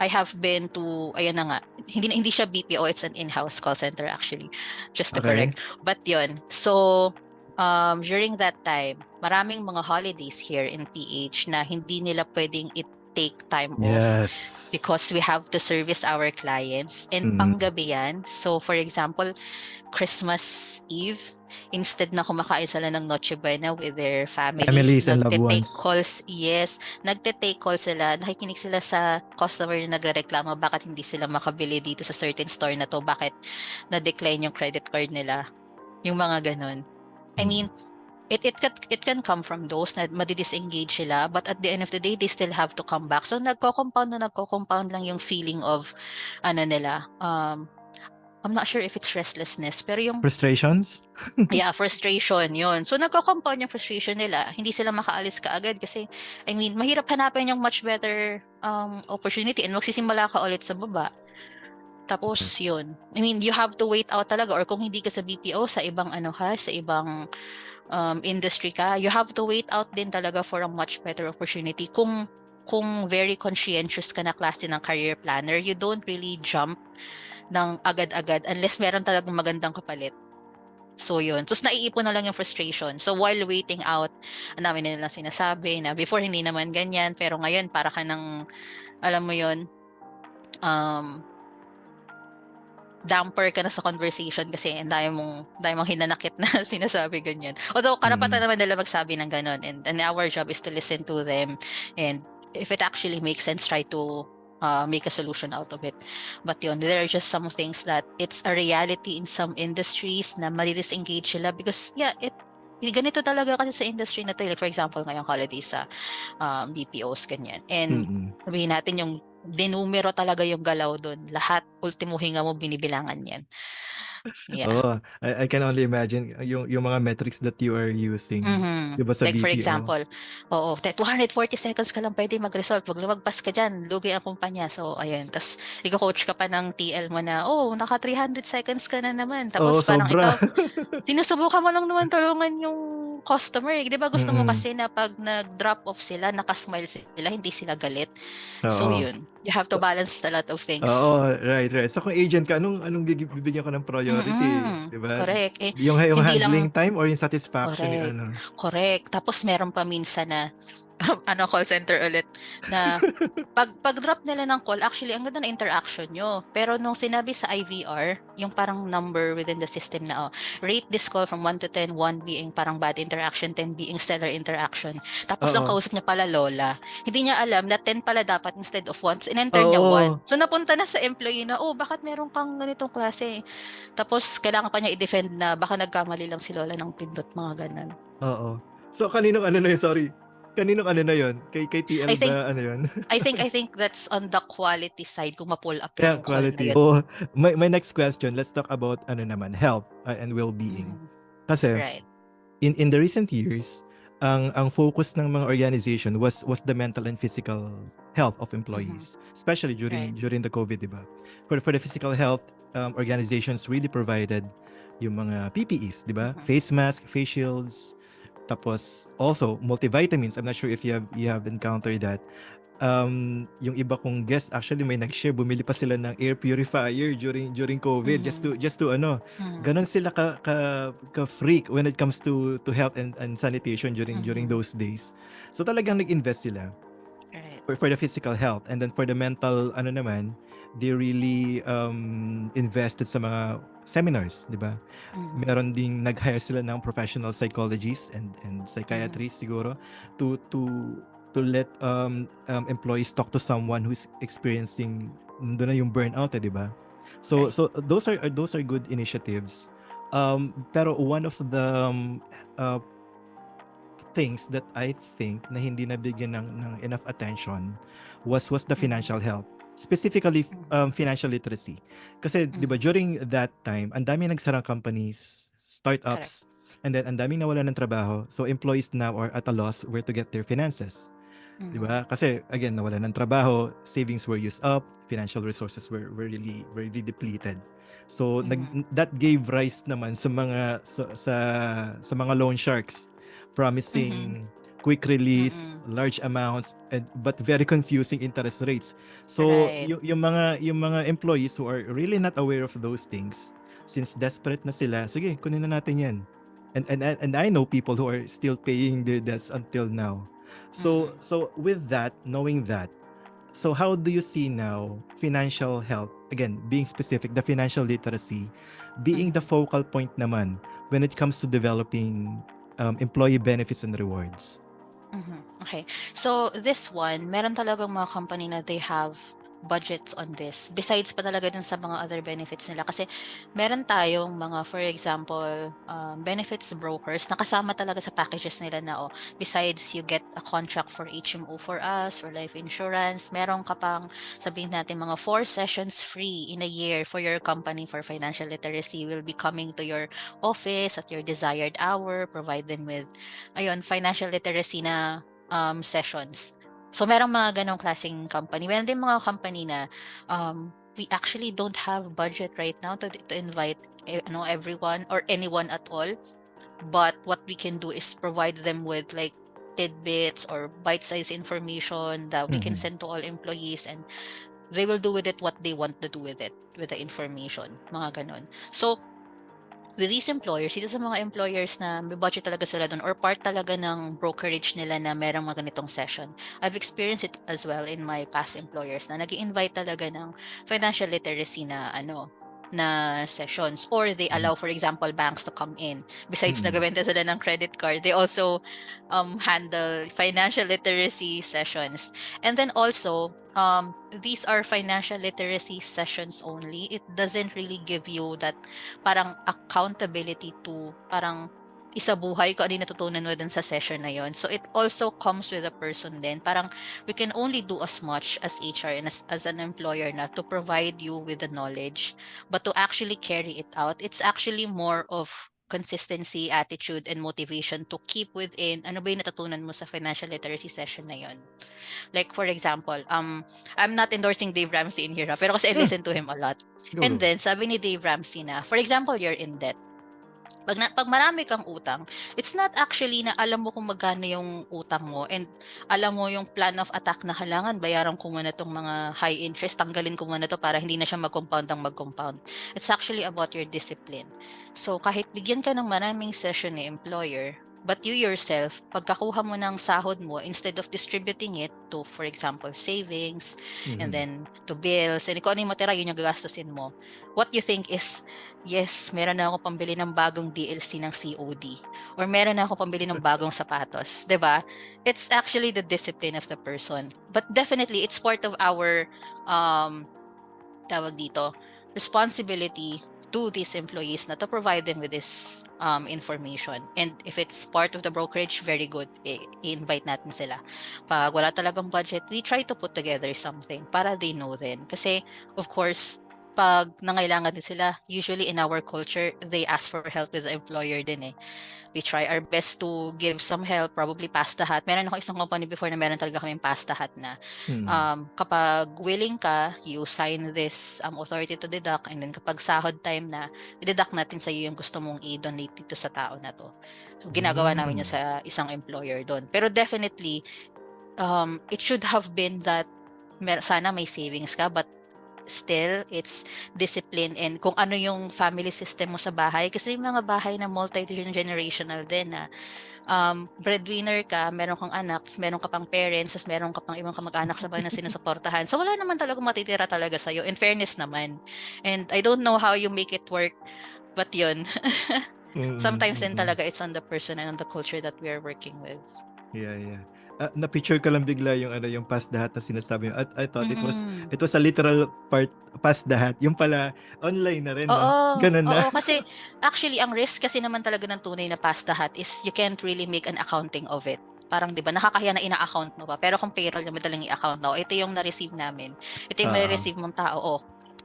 I have been to ayan na nga, hindi siya BPO, it's an in-house call center actually. Just to Okay. correct. But yun. So during that time, maraming mga holidays here in PH na hindi nila pwedeng take time off Yes. because we have to service our clients and Mm. panggabi yan. So for example, Christmas Eve, instead na kumakain sila ng Noche Buena with their families, Families and loved nagte-take ones. calls, yes, nagte-take calls sila, nakikinig sila sa customer na nagrereklamo bakit hindi sila makabili dito sa certain store na to, bakit na-decline yung credit card nila, yung mga ganun. I Mm. mean, it can come from those na madi-disengage sila, but at the end of the day, they still have to come back. So nagko-compound lang yung feeling of ano nila, I'm not sure if it's restlessness, pero yung Frustrations? yeah, frustration, yun. So, nagko-compound yung frustration nila. Hindi sila makaalis kaagad kasi, I mean, mahirap hanapin yung much better opportunity and magsisimula ka ulit sa baba. Tapos, Yes. yun. I mean, you have to wait out talaga or kung hindi ka sa BPO, sa ibang ano ha, sa ibang industry ka, you have to wait out din talaga for a much better opportunity. Kung very conscientious ka na klase ng career planner, you don't really jump ng agad-agad unless meron talagang magandang kapalit. So yun. Tapos naiipon na lang yung frustration. So while waiting out, ang dami na nilang sinasabi na before hindi naman ganyan, pero ngayon para ka ng, alam mo yun, um, damper ka na sa conversation kasi ang dami mong hinanakit na sinasabi ganyan. Although karapatan Mm. naman nila magsabi ng ganun and our job is to listen to them and if it actually makes sense, try to make a solution out of it. But yun, there are just some things that it's a reality in some industries na madi-disengage sila because yeah, ganito talaga kasi sa industry na to. Like for example, ngayong holidays sa BPOs, ganyan. And Mm. sabihin natin yung dinumero talaga yung galaw doon. Lahat, ultimo hinga mo, binibilangan yan. Yeah. Oo, I can only imagine yung mga metrics that you are using, Mhm. 'di ba, sa Like for BPO? example, oo, 240 seconds ka lang pwede mag-resolve. Pag lumagpas ka dyan, lugi ang kumpanya. So, ayun. Tapos, iko-coach ka pa ng TL mo na, oh, naka 300 seconds ka na naman. Oo, Tapos, parang sobra. ikaw, sinusubukan mo lang naman tulungan yung customer. Eh. Di ba gusto mo Mm. kasi na pag nag-drop off sila, nakasmile sila, hindi sila galit. So, Oo. yun. You have to So balance a lot of oo, things. right, right. So kung agent ka, anong bibigyan ka ng priority, Mm, 'di ba? correct. Eh, Yung hindi lang handling time or yung satisfaction yung correct. ano? Correct. Tapos meron pa minsan na ano call center ulit na pag-drop nila ng call, actually ang ganda ng interaction nyo. Pero nung sinabi sa IVR, yung parang number within the system na rate this call from 1 to 10, 1 being parang bad interaction, 10 being stellar interaction. Tapos ang Oo. kausap niya pala lola. Hindi niya alam na 10 pala dapat instead of 1. So, in-enter niya 1. Oo. So napunta na sa employee na, oh, bakit meron kang ganitong klase? Tapos kailangan pa niya i-defend na baka nagkamali lang si lola ng pindot, mga ganun. Oo. So kaninong ano na yun, sorry. Kaninong ano na yun? Kay TL I think ba ano yun? I think that's on the quality side kung ma-pull up Yeah, yung call na quality. yun. Oh, my next question, let's talk about ano naman, health and well-being. Mhm. Kasi Right. in the recent years, ang focus ng mga organization was the mental and physical health of Mhm. employees, especially Right. during the COVID, 'di ba? For the physical health, organizations really provided yung mga PPEs, 'di ba? Mhm. Face mask, face shields, tapos also multivitamins. I'm not sure if you have encountered that. Yung iba kong guest actually may nag-share, bumili pa sila ng air purifier during COVID Mhm. just to ano, Mhm. ganun sila ka freak when it comes to health and sanitation during Mhm. those days. So talagang nag-invest sila Right. for the physical health, and then for the mental ano naman, they really invested sa mga seminars, 'di ba? Mhm. Meron ding nag-hire sila ng professional psychologists and Mhm. psychiatrists siguro to let employees talk to someone who's experiencing doon na yung burnout, 'di ba? So Right. so those are good initiatives. Pero one of the uh, things that I think na hindi nabigyan ng enough attention was the Mhm. financial health. Specifically, Mhm. financial literacy. Kasi, di ba, Mhm. during that time, ang dami nagsarang companies, Correct. startups, and then ang daming nawala ng trabaho. So, employees now are at a loss where to get their finances. 'Di Mhm. ba? Kasi again, nawalan ng trabaho, savings were used up, financial resources were really depleted. So Mhm. that gave rise naman sa mga loan sharks Mhm. promising quick release, Mhm. large amounts, but very confusing interest rates. So Right. yung mga employees who are really not aware of those things, since desperate na sila, sige, kunin na natin 'yan. And I know people who are still paying their debts until now. So Mhm. so with that, knowing that, so how do you see now financial health, again, being specific, the financial literacy being the Mhm. focal point naman when it comes to developing employee benefits and rewards? Mhm. Okay. So this one, meron talagang mga company na they have budgets on this. Besides pa talaga dun sa mga other benefits nila. Kasi meron tayong mga, for example, benefits brokers na kasama talaga sa packages nila na, oh, besides you get a contract for HMO for us, for life insurance, meron ka pang, sabihin natin, mga 4 sessions free in a year for your company for financial literacy. Will be coming to your office at your desired hour, provide them with, ayun, financial literacy na sessions. So, merong mga ganong klaseng company. Meron din mga company na we actually don't have budget right now to invite everyone or anyone at all. But what we can do is provide them with like tidbits or bite-sized information that we can Mhm. send to all employees, and they will do with it what they want to do with it, with the information. Mga ganon. So, with these employers, dito sa mga employers na may budget talaga sila doon or part talaga ng brokerage nila na merong mga ganitong session. I've experienced it as well in my past employers na nag-invite talaga ng financial literacy na na sessions, or they Mhm. allow, for example, banks to come in. Besides Mm. nagbebenta sila ng credit card, they also handle financial literacy sessions. And then also, these are financial literacy sessions only. It doesn't really give you that parang accountability to parang isabuhay ko ano yung natutunan mo dun sa session na yon. So it also comes with a person din. Parang we can only do as much as HR and as an employer na to provide you with the knowledge. But to actually carry it out, it's actually more of consistency, attitude, and motivation to keep within ano ba yung natutunan mo sa financial literacy session na yon. Like for example, I'm not endorsing Dave Ramsey in here, pero kasi I Hmm, listen to him a lot. go, And go. then sabi ni Dave Ramsey na, for example, you're in debt. Pag marami kang utang, it's not actually na alam mo kung magkano yung utang mo and alam mo yung plan of attack na halangan, bayaran ko muna tong mga high interest, tanggalin ko muna to para hindi na siya mag-compound ang mag-compound. It's actually about your discipline. So kahit bigyan ka ng maraming session ni employer, but you yourself, pagkakuha mo ng sahod mo, instead of distributing it to, for example, savings, and Mhm. then to bills, and kung ano yung matira, yun yung gagastusin mo. What you think is, yes, meron na ako pambili ng bagong DLC ng COD, or meron na ako pambili ng bagong sapatos, 'di ba? It's actually the discipline of the person. But definitely it's part of our um tawag dito, responsibility to these employees na to provide them with this information. And if it's part of the brokerage, very good. I-invite natin sila. Pag wala talagang budget, we try to put together something para they know then. Kasi, of course, pag nangailangan din sila, usually in our culture, they ask for help with the employer din eh. We try our best to give some help, probably pasta hut. Meron ako isang company before na meron talaga kaming pasta hut na Mm. kapag willing ka, you sign this authority to deduct, and then kapag sahod time na, i-deduct natin sa iyo yung gusto mong i-donate dito sa tao na to. So, ginagawa namin yun Hmm. sa isang employer doon. Pero definitely, it should have been that sana may savings ka, but still, it's discipline and kung ano yung family system mo sa bahay. Kasi yung mga bahay na multi-generational din na breadwinner ka, meron kang anak, meron ka pang parents, meron ka pang ibang kamag-anak sa bahay na sinusuportahan. So, wala naman talagang matitira talaga sa'yo. In fairness naman. And I don't know how you make it work, but yun. Mm, Sometimes din mm. talaga it's on the person and on the culture that we are working with. Yeah, yeah. Na-picture ko lang bigla yung ano yung past the hat na sinasabi mo. At I thought Mm. it was a literal part past the hat. Yung pala online na rin, no? Oo, Ganun na. oo. Kasi actually, ang risk kasi naman talaga ng tunay na pasta hat is you can't really make an accounting of it. Parang 'di ba, nakakahiya na ina-account mo pa. Pero kung payroll yung madaling i-account na, "Oh, ito yung na-receive namin. Ito yung Oo. mai-receive mong tao. Oh,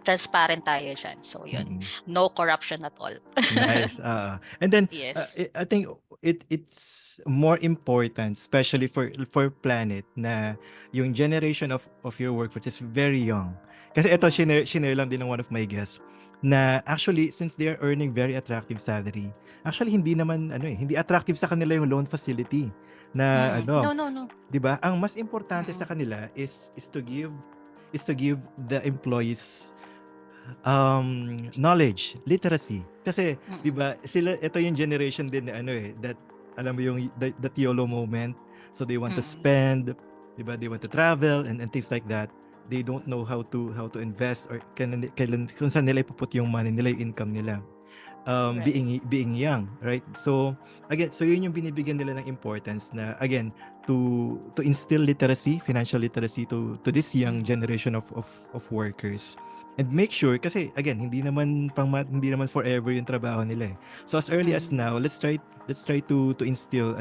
transparent tayo diyan." So 'yun. Mm. No corruption at all. Nice. And then Yes. I think it's more important, especially for Planet, na yung generation of your workforce is very young. Kasi ito Mm. shinare lang din ng one of my guests na actually since they are earning very attractive salary, actually hindi naman ano hindi attractive sa kanila yung loan facility na Mm. ano, No, no, no. 'di ba? Ang mas importante sa Mm. kanila is to give the employees knowledge, literacy. Kasi, 'di Mm. ba, sila ito yung generation din na ano that alam mo yung that YOLO moment. So they want to Mm. spend, 'di ba? They want to travel and things like that. They don't know how to invest or kailan kung saan nila ipuput yung money nila, yung income nila. Right. being young, right? So again, so yun yung binibigyan nila ng importance na again to instill literacy, financial literacy to this young Mhm. generation of workers. And make sure kasi again, hindi naman forever yung trabaho nila eh. So as early as Mhm. now, let's try to instill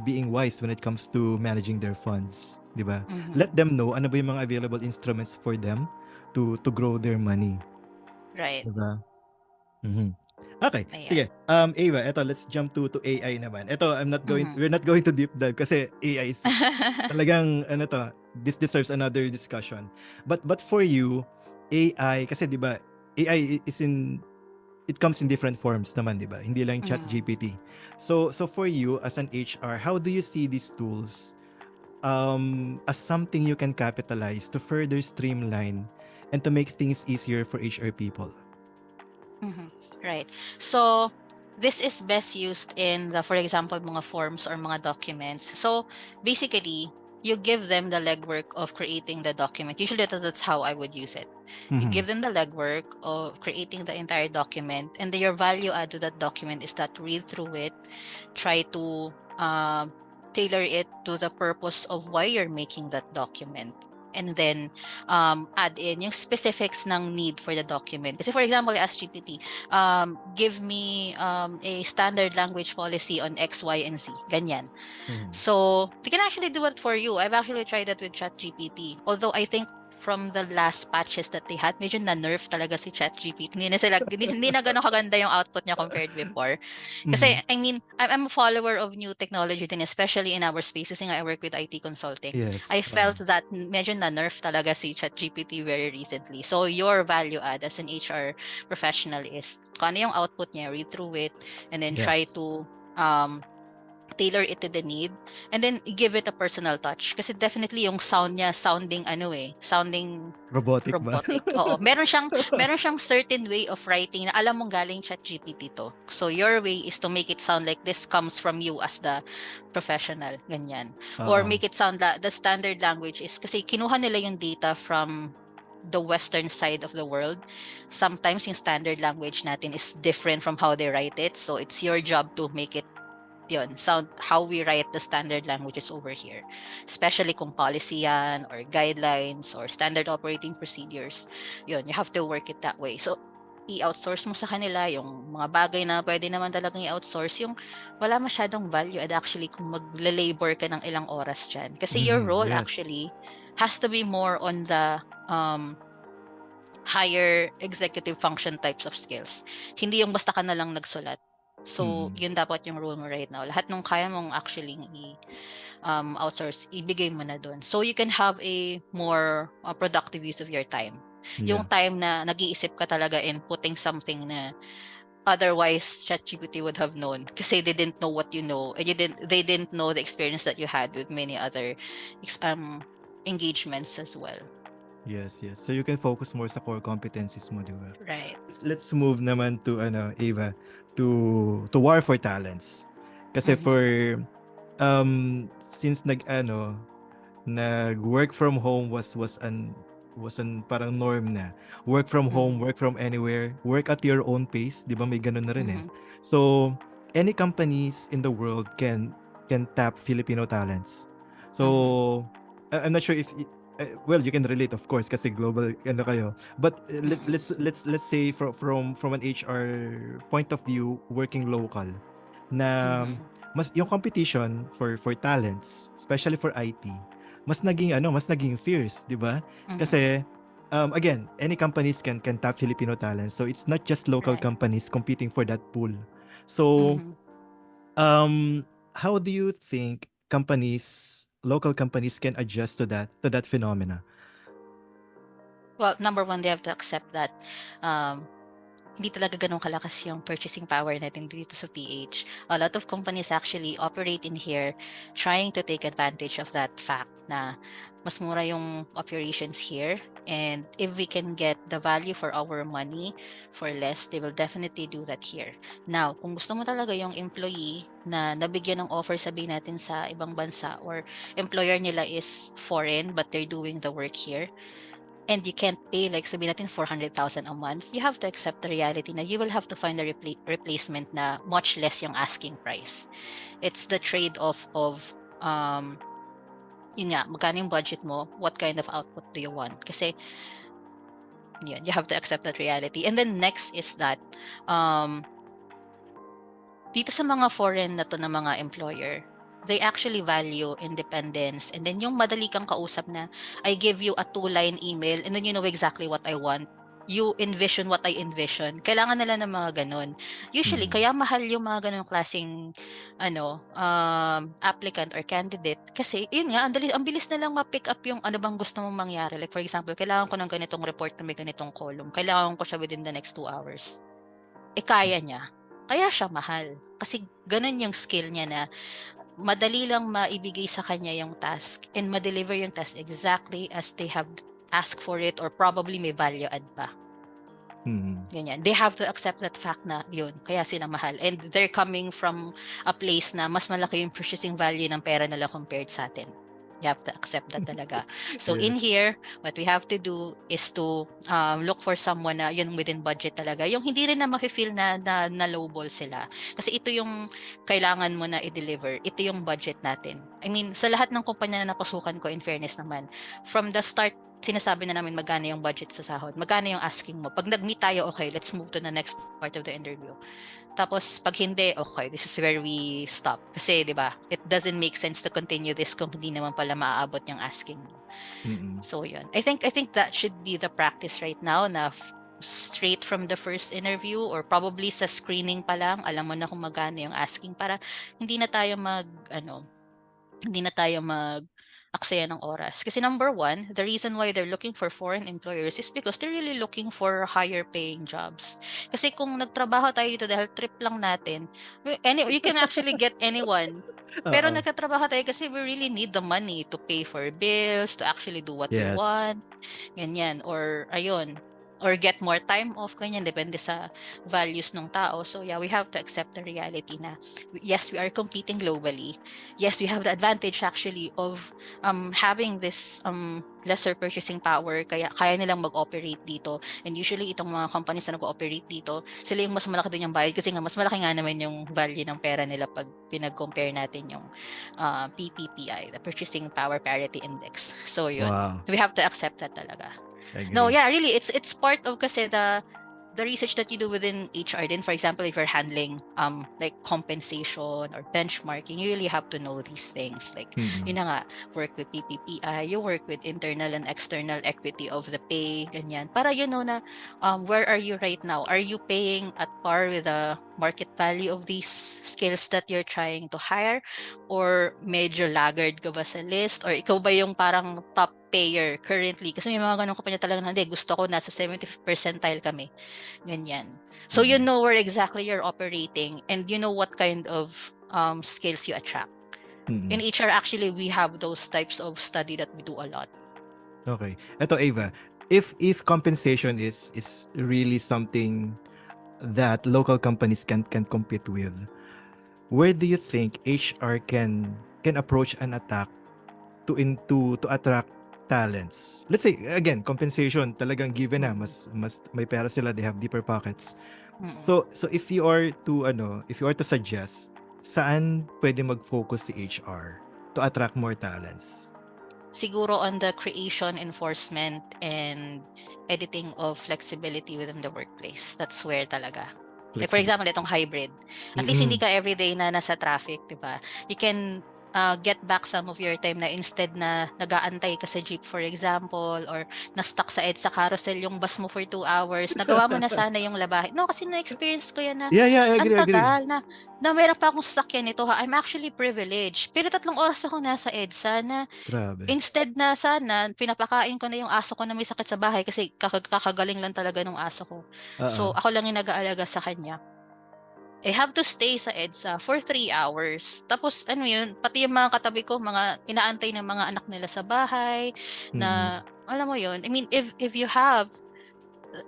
being wise when it comes to managing their funds, 'di ba? Mhm. Let them know ano ba yung mga available instruments for them to grow their money, Right. 'di ba? Mhm. Okay, Ayan. sige. Ava, eto let's jump to AI naman. Eto Mhm. we're not going to deep dive kasi AI is talagang ano to, this deserves another discussion. But for you, AI kasi 'di ba, AI is in it comes in different forms naman, 'di ba? Hindi lang chat Mhm. GPT. So for you as an HR, how do you see these tools as something you can capitalize to further streamline and to make things easier for HR people? Mhm. Right. So, this is best used in the, for example, mga forms or mga documents. So, basically, you give them the legwork of creating the document. Usually, that's how I would use it. You Mhm. give them the legwork of creating the entire document, and then your value add to that document is that read through it, try to tailor it to the purpose of why you're making that document. And then add in yung specifics ng need for the document. Kasi for example, you ask GPT, give me a standard language policy on X, Y, and Z. Ganyan. Mhm. So they can actually do it for you. I've actually tried that with ChatGPT. Although I think from the last patches that they had, medyo na-nerf talaga si ChatGPT. Hindi na ganun kaganda yung output niya compared before. Kasi, Mhm. I mean, I'm a follower of new technology din, especially in our spaces. Kasi nga, I work with IT consulting. I Yes. felt that medyo na-nerf talaga si ChatGPT very recently. So, your value add as an HR professional is kung ano yung output niya, read through it, and then try Yes. to um, tailor it to the need, and then give it a personal touch. Kasi definitely yung sound niya sounding sounding Robotic ba? robotic. Oo, meron siyang certain way of writing na alam mong galing ChatGPT to. So your way is to make it sound like this comes from you as the professional, ganyan. Or Oo. make it sound that the standard language is kasi kinuha nila yung data from the western side of the world. Sometimes yung standard language natin is different from how they write it. So it's your job to make it yun, sound how we write the standard languages over here. Especially kung policy yan, or guidelines, or standard operating procedures. Yun, you have to work it that way. So, i-outsource mo sa kanila yung mga bagay na pwede naman talagang i-outsource, yung wala masyadong value add actually kung magle-labor ka ng ilang oras dyan. Kasi your Mhm. role Yes. actually has to be more on the higher executive function types of skills. Hindi yung basta ka na lang nagsulat. So, Mhm. yun dapat yung role mo right now. Lahat ng kaya mong actually outsource, ibigay mo na dun. So, you can have a more productive use of your time. Yeah. Yung time na nag-iisip ka talaga in putting something na otherwise ChatGPT would have known kasi they didn't know what you know, and they didn't know the experience that you had with many other engagements as well. Yes, yes. So you can focus more sa core competencies mo, di ba? Right. Let's move naman to Ava, to war for talents. Kasi Mm-hmm. since nag-work from home was an parang norm na. Work from home, Mm-hmm. work from anywhere, work at your own pace, 'di ba? May ganun na rin eh. Mm-hmm. So, any companies in the world can tap Filipino talents. Mm-hmm. So, I'm not sure if well, you can relate of course kasi global ano kayo. But Mm-mm. let's say from an HR point of view, working local na Mhm. mas yung competition for talents, especially for IT, mas naging fierce, 'di ba? Mhm. Kasi again, any companies can tap Filipino talents. So it's not just local Right. companies competing for that pool. So Mhm. how do you think local companies can adjust to that phenomena? Well, number one, they have to accept that um, hindi talaga ganun kalakas yung purchasing power natin dito sa PH. A lot of companies actually operate in here trying to take advantage of that fact na mas mura yung operations here. And if we can get the value for our money for less, they will definitely do that here. Now, kung gusto mo talaga yung employee na nabigyan ng offer, sabihin natin sa ibang bansa, or employer nila is foreign but they're doing the work here, and you can't pay like sabihin natin 400,000 a month, you have to accept the reality na you will have to find a replacement na much less yung asking price. It's the trade-off of yun nga, magkano yung budget mo, what kind of output do you want? Kasi yun, you have to accept that reality. And then next is that um dito sa mga foreign na to na mga employer, they actually value independence. And then yung madali kang kausap na, I give you a 2-line email and then you know exactly what I want. You envision what I envision. Kailangan nila ng mga ganun. Usually, Mm. kaya mahal yung mga ganun klaseng applicant or candidate. Kasi, yun nga, ang bilis na lang ma-pick up yung ano bang gusto mong mangyari. Like, for example, kailangan ko ng ganitong report na may ganitong column. Kailangan ko siya within the next 2 hours. Kaya niya. Kaya siya mahal. Kasi ganun yung skill niya na madali lang maibigay sa kanya yung task and ma-deliver yung task exactly as they have asked for it or probably may value add pa. Mm. Ganyan. They have to accept that fact na yun, kaya sila mahal. And they're coming from a place na mas malaki yung purchasing value ng pera nila compared sa atin. You have to accept that talaga. So in Yes. here, what we have to do is to look for someone na yun within budget talaga. Yung hindi rin na mafe-feel na lowball sila. Kasi ito yung kailangan mo na i-deliver. Ito yung budget natin. I mean, sa lahat ng kumpanya na napasukan ko, in fairness naman, from the start, sinasabi na namin magkano yung budget sa sahod, magkano yung asking mo. Pag nag-meet tayo, okay, let's move to the next part of the interview. Tapos pag hindi, okay, this is where we stop. Kasi 'di ba, it doesn't make sense to continue this kung hindi naman pala maaabot yung asking mo. Mm. So yun. I think that should be the practice right now na straight from the first interview or probably sa screening pa lang, alam mo na kung magkano yung asking para hindi na tayo hindi na tayo aksaya ng oras. Kasi number one, the reason why they're looking for foreign employers is because they're really looking for higher paying jobs. Kasi kung nagtrabaho tayo dito dahil trip lang natin, you can actually get anyone. Pero Oo. nagtatrabaho tayo kasi we really need the money to pay for bills, to actually do what we Yes. want, ganyan. Or ayun, or get more time off, ganyan, depende sa values ng tao. So yeah, we have to accept the reality na yes, we are competing globally. Yes, we have the advantage actually of having this lesser purchasing power, kaya nilang mag-operate dito. And usually itong mga companies na nag-ooperate dito, sila yung mas malaki din yung bayad kasi nga mas malaki nga naman yung value ng pera nila pag pinag-compare natin yung PPPI, the Purchasing Power Parity Index. So yun, Wow. we have to accept that talaga. No, Agree. yeah, really, it's part of kasi the research that you do within HR. Then, for example, if you're handling like compensation or benchmarking, you really have to know these things. Like, Mm. yun na nga, work with PPPI, you work with internal and external equity of the pay, ganyan. Para you know na where are you right now? Are you paying at par with the market value of these skills that you're trying to hire? Or medyo laggard ka ba sa list? Or ikaw ba yung parang top payer currently? Kasi may mga ganun kumpanya talaga na, hindi, gusto ko nasa 70th percentile kami. Ganyan. So you Mm. know where exactly you're operating and you know what kind of skills you attract. In Mm. HR, actually, we have those types of study that we do a lot. Okay. Eto, Ava, if compensation is really something that local companies can compete with, where do you think HR can approach an attack to attract talents? Let's say again, compensation talagang given na, Mm-mm. mas may pera sila, they have deeper pockets. Mm-mm. So if you are to suggest, saan pwede mag-focus si HR to attract more talents? Siguro on the creation, enforcement, and editing of flexibility within the workplace. That's where talaga. Like for Flexible. example, itong hybrid. At least hindi Mm. ka everyday na nasa traffic, di ba? You can get back some of your time na instead na nag-aantay ka sa jeep, for example, or na-stuck sa EDSA carousel yung bus mo for 2 hours, nagawa mo na sana yung labahin. No, kasi na-experience ko yan na Yeah, I ang agree. tagal na mayroon pa akong sasakyan nito ha. I'm actually privileged. Pero 3 oras ako nasa EDSA na Grabe. instead na sana pinapakain ko na yung aso ko na may sakit sa bahay kasi kakagaling lang talaga ng aso ko. So, Oo. ako lang yung nag-aalaga sa kanya. I have to stay sa EDSA for 3 hours. Tapos, ano yun, pati yung mga katabi ko, mga inaantay ng mga anak nila sa bahay, Mm. na, alam mo yun, I mean, if you have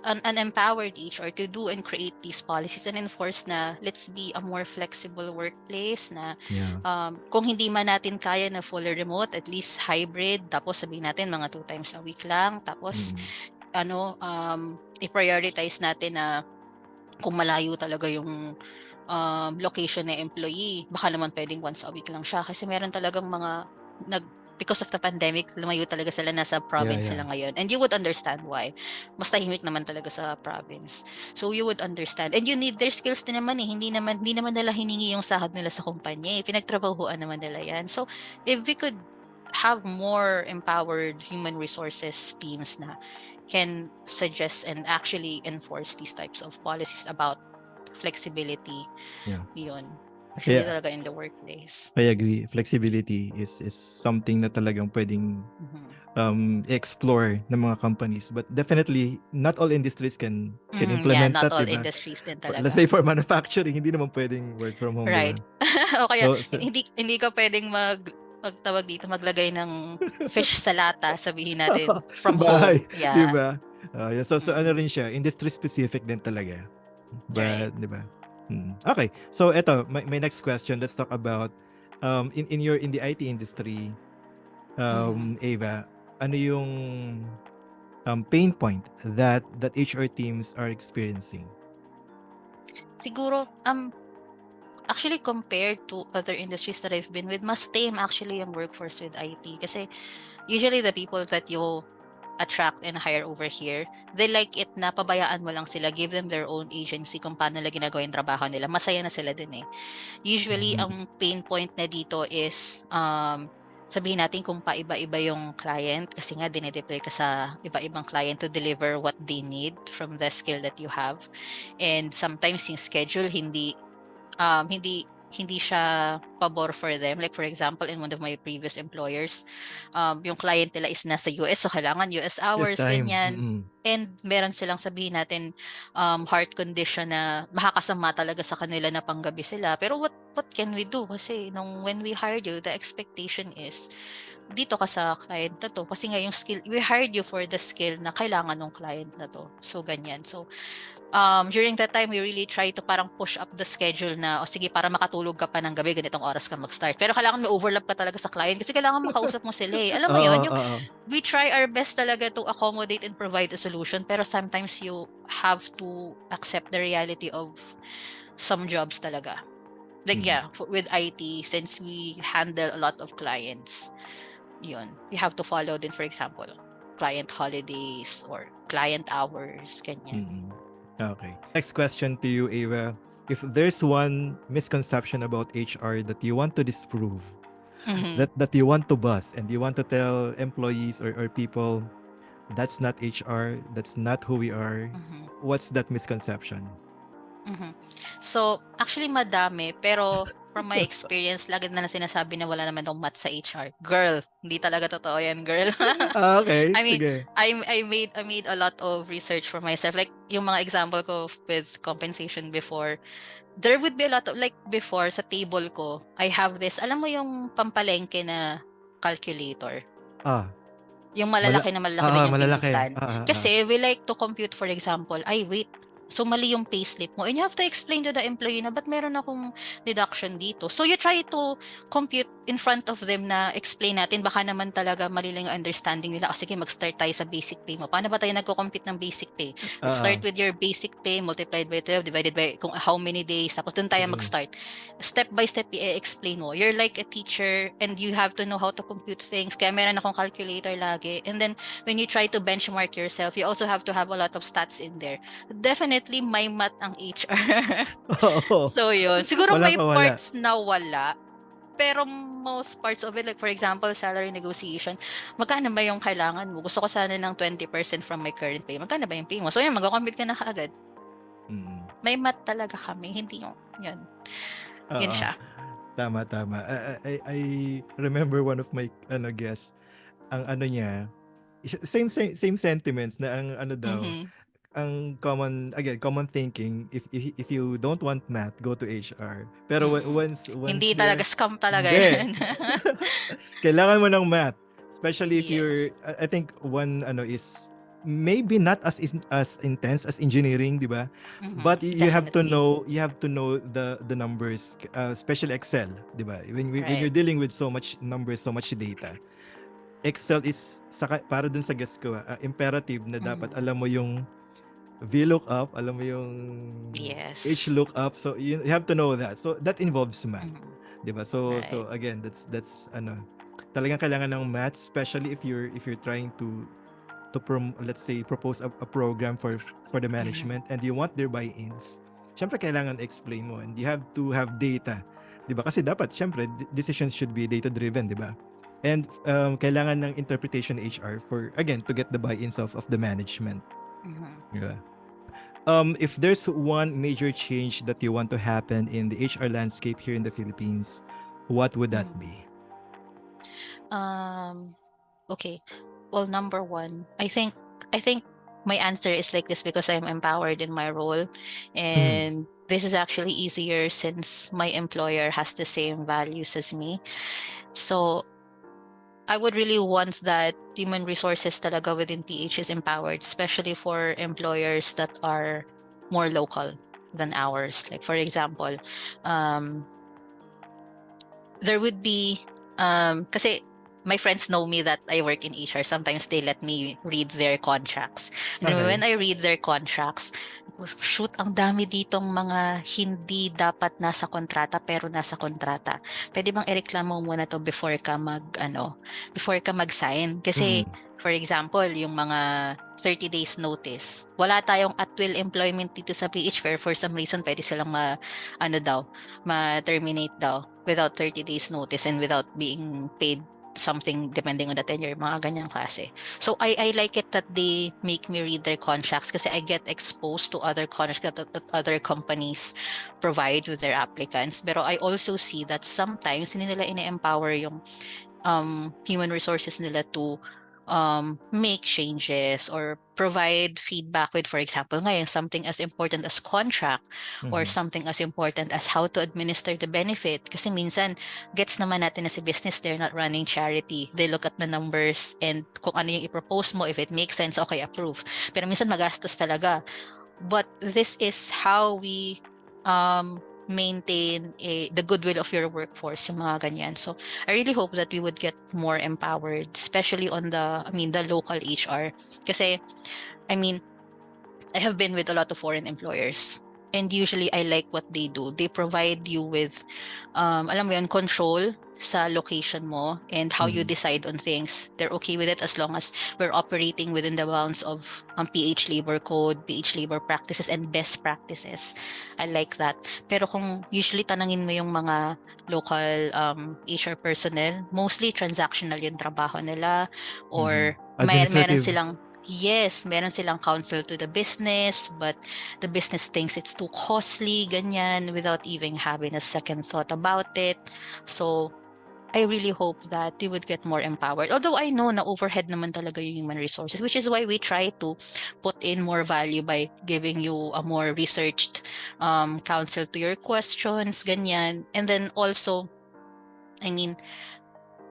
an empowered HR to do and create these policies and enforce na let's be a more flexible workplace na Yeah. kung hindi man natin kaya na fully remote, at least hybrid, tapos sabihin natin mga 2 times a week lang, tapos Mm. i-prioritize natin na kung malayo talaga yung location ng employee, baka naman pwedeng once a week lang siya. Kasi meron talagang mga because of the pandemic, lumayo talaga sila, nasa Yeah, province yeah. sila ngayon. And you would understand why. Mas tahimik naman talaga sa province. So you would understand. And you need their skills din naman eh. Hindi naman nila hiningi yung sahod nila sa kumpanya eh. Pinagtrabahuan naman nila yan. So if we could have more empowered human resources teams na can suggest and actually enforce these types of policies about flexibility, Yeah. yun. Flexibility Kaya talaga in the workplace. I agree. Flexibility is something na talagang pwedeng Mhm. explore ng mga companies, but definitely not all industries can Yeah, implement not that, all 'di ba? industries din Let's talaga. say for manufacturing, hindi naman pwedeng work from home, 'di ba? Right. O kaya So hindi ka puwedeng magtawag dito, maglagay ng fish sa lata, sabihin natin sa from home. bahay, 'di Yeah. ba? Yun. So ano Mm. rin siya, industry specific din talaga. Right. But 'di ba? Okay. So eto, my next question, let's talk about in the IT industry, Mhm. Ava, ano yung pain point that HR teams are experiencing? Siguro, actually compared to other industries that I've been with, mas tame actually yung workforce with IT. Kasi usually the people that you attract and hire over here, they like it na pabayaan mo lang sila, give them their own agency kung paano nila ginagawa yung trabaho nila. Masaya na sila dun eh. Usually, Mm, ang pain point na dito is, sabihin natin kung paiba-iba yung client kasi nga dinedeploy ka sa iba-ibang client to deliver what they need from the skill that you have. And sometimes yung schedule hindi siya pabor for them. Like for example, in one of my previous employers, yung client nila is nasa US, so kailangan US yes, hours, time. ganyan. And meron silang sabihin natin heart condition na makakasama talaga sa kanila na panggabi sila. Pero what can we do? Kasi when we hired you, the expectation is dito ka sa client na to. Kasi nga yung skill, we hired you for the skill na kailangan ng client na to. So ganyan. So during that time, we really try to parang push up the schedule na, o sige, para makatulog ka pa ng gabi, ganitong oras ka mag-start. Pero kailangan may overlap ka talaga sa client kasi kailangan makausap mo sila eh. Alam mo Oo, yon yung oo. we try our best talaga to accommodate and provide a solution, pero sometimes you have to accept the reality of some jobs talaga. Like Mm, yeah, with IT, since we handle a lot of clients, yun, we have to follow din, for example, client holidays or client hours, ganyan. mm. Okay. Next question to you, Ava. If there's one misconception about HR that you want to disprove, Mhm. that you want to bust, and you want to tell employees or people that's not HR, that's not who we are, Mhm. what's that misconception? Mhm. So, actually madami, pero from my experience, lagi na lang sinasabi na wala naman daw math sa HR. Girl, hindi talaga totoo yan, girl. Okay, I mean, sige. I made a lot of research for myself. Like, yung mga example ko with compensation before, there would be a lot of, like, before sa table ko, I have this, alam mo yung pampalengke na calculator? Ah, Yung malalaki din yung malalaki. pindutan. Kasi we like to compute, for example, ay wait, so mali yung payslip mo. And you have to explain to the employee na ba't meron akong deduction dito. So you try to compute in front of them na explain natin, baka naman talaga mali lang yung understanding nila. O sige, mag-start tayo sa basic pay mo. Paano ba tayo nagko-compute ng basic pay? Let's Oo. start with your basic pay multiplied by 12 divided by kung how many days. Tapos dun tayo Mm. mag-start. Step by step, i-explain mo. You're like a teacher and you have to know how to compute things. Kaya meron akong calculator lagi. And then, when you try to benchmark yourself, you also have to have a lot of stats in there. Definitely, may math ang HR. Oo. So, yun. Siguro Walang may kawala. parts na wala. Pero most parts of it, like for example, salary negotiation, magkano ba yung kailangan mo? Gusto ko sana ng 20% from my current pay. Magkano ba yung pay mo? So, yun, mag-compute ka na kaagad. Mm. May math talaga kami. Hindi yung, yun. Yun Oo. siya. Tama, tama. I remember one of my guests, ang ano niya, same sentiments na ang ano daw, Mhm. ang common thinking, if you don't want math, go to HR. Pero Mm. once Hindi talaga, there, scam talaga hindi. yan. Kailangan mo ng math. Especially if you're, Yes. I think one ano is maybe not as intense as engineering, 'di ba? But you have to Definitely. know, the numbers, especially Excel, 'di ba? When Right. you're dealing with so much numbers, so much data, Excel is para dun sa guest ko, imperative na dapat Mhm. alam mo yung VLOOKUP, alam mo yung Yes. HLOOKUP. So you have to know that. So that involves math, Mhm. 'di ba? So Right. again, that's ano, talagang kailangan ng math, especially if you're trying let's say propose a program for the Mhm. management and you want their buy-ins. Syempre kailangan explain mo and you have to have data. 'Di ba? Kasi dapat syempre decisions should be data driven, 'di ba? And kailangan ng interpretation ng HR for again to get the buy-ins of the management. Mhm. Yeah. If there's one major change that you want to happen in the HR landscape here in the Philippines, what would that Mhm. be? Um, okay. Well, number one, I think my answer is like this because I'm empowered in my role, Mhm. and this is actually easier since my employer has the same values as me. So I would really want that human resources talaga within PH is empowered, especially for employers that are more local than ours. Like for example, um, there would be kasi my friends know me that I work in HR. Sometimes they let me read their contracts. And Okay. when I read their contracts, shoot, ang dami ditong mga hindi dapat nasa kontrata pero nasa kontrata. Pwede bang ireklamo muna to before ka mag-sign? Kasi Mm. for example, yung mga 30 days notice. Wala tayong at will employment dito sa PH pero for some reason pwede silang ano daw, ma-terminate daw without 30 days notice and without being paid something depending on the tenure, mga ganyang klase. So I like it that they make me read their contracts kasi I get exposed to other contracts that other companies provide with their applicants. Pero I also see that sometimes hindi nila ini-empower yung human resources nila to make changes or provide feedback with, for example, ngayon, something as important as contract or Mhm. something as important as how to administer the benefit. Kasi minsan, gets naman natin na si business, they're not running charity. They look at the numbers and kung ano yung i-propose mo, if it makes sense, okay, approve. Pero minsan magastos talaga. But this is how we maintain the goodwill of your workforce, yung mga ganyan. So I really hope that we would get more empowered, especially on the local HR. Kasi, I mean, I have been with a lot of foreign employers. And usually I like what they do. They provide you with, alam mo yun, control sa location mo and how you Mhm. decide on things. They're okay with it as long as we're operating within the bounds of PH labor code, PH labor practices, and best practices. I like that. Pero kung usually tanangin mo yung mga local HR personnel, mostly transactional yung trabaho nila Mhm. or meron Administrative. silang yes, meron silang counsel to the business, but the business thinks it's too costly, ganyan, without even having a second thought about it. So, I really hope that we would get more empowered. Although I know na overhead naman talaga yung human resources, which is why we try to put in more value by giving you a more researched counsel to your questions, ganyan. And then also, I mean,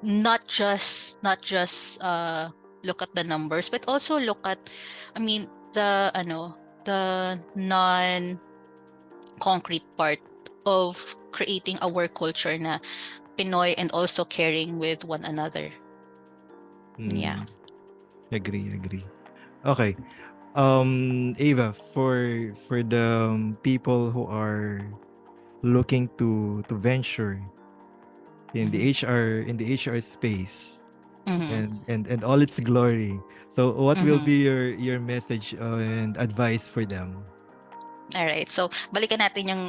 not just look at the numbers but also look at the non concrete part of creating a work culture na Pinoy and also caring with one another. Yeah. Mm. Agree, agree. Okay. Ava, for the people who are looking to venture in the Mhm. HR space Mhm. and all its glory. So what will Mhm. be your message and advice for them? All right. So balikan natin yung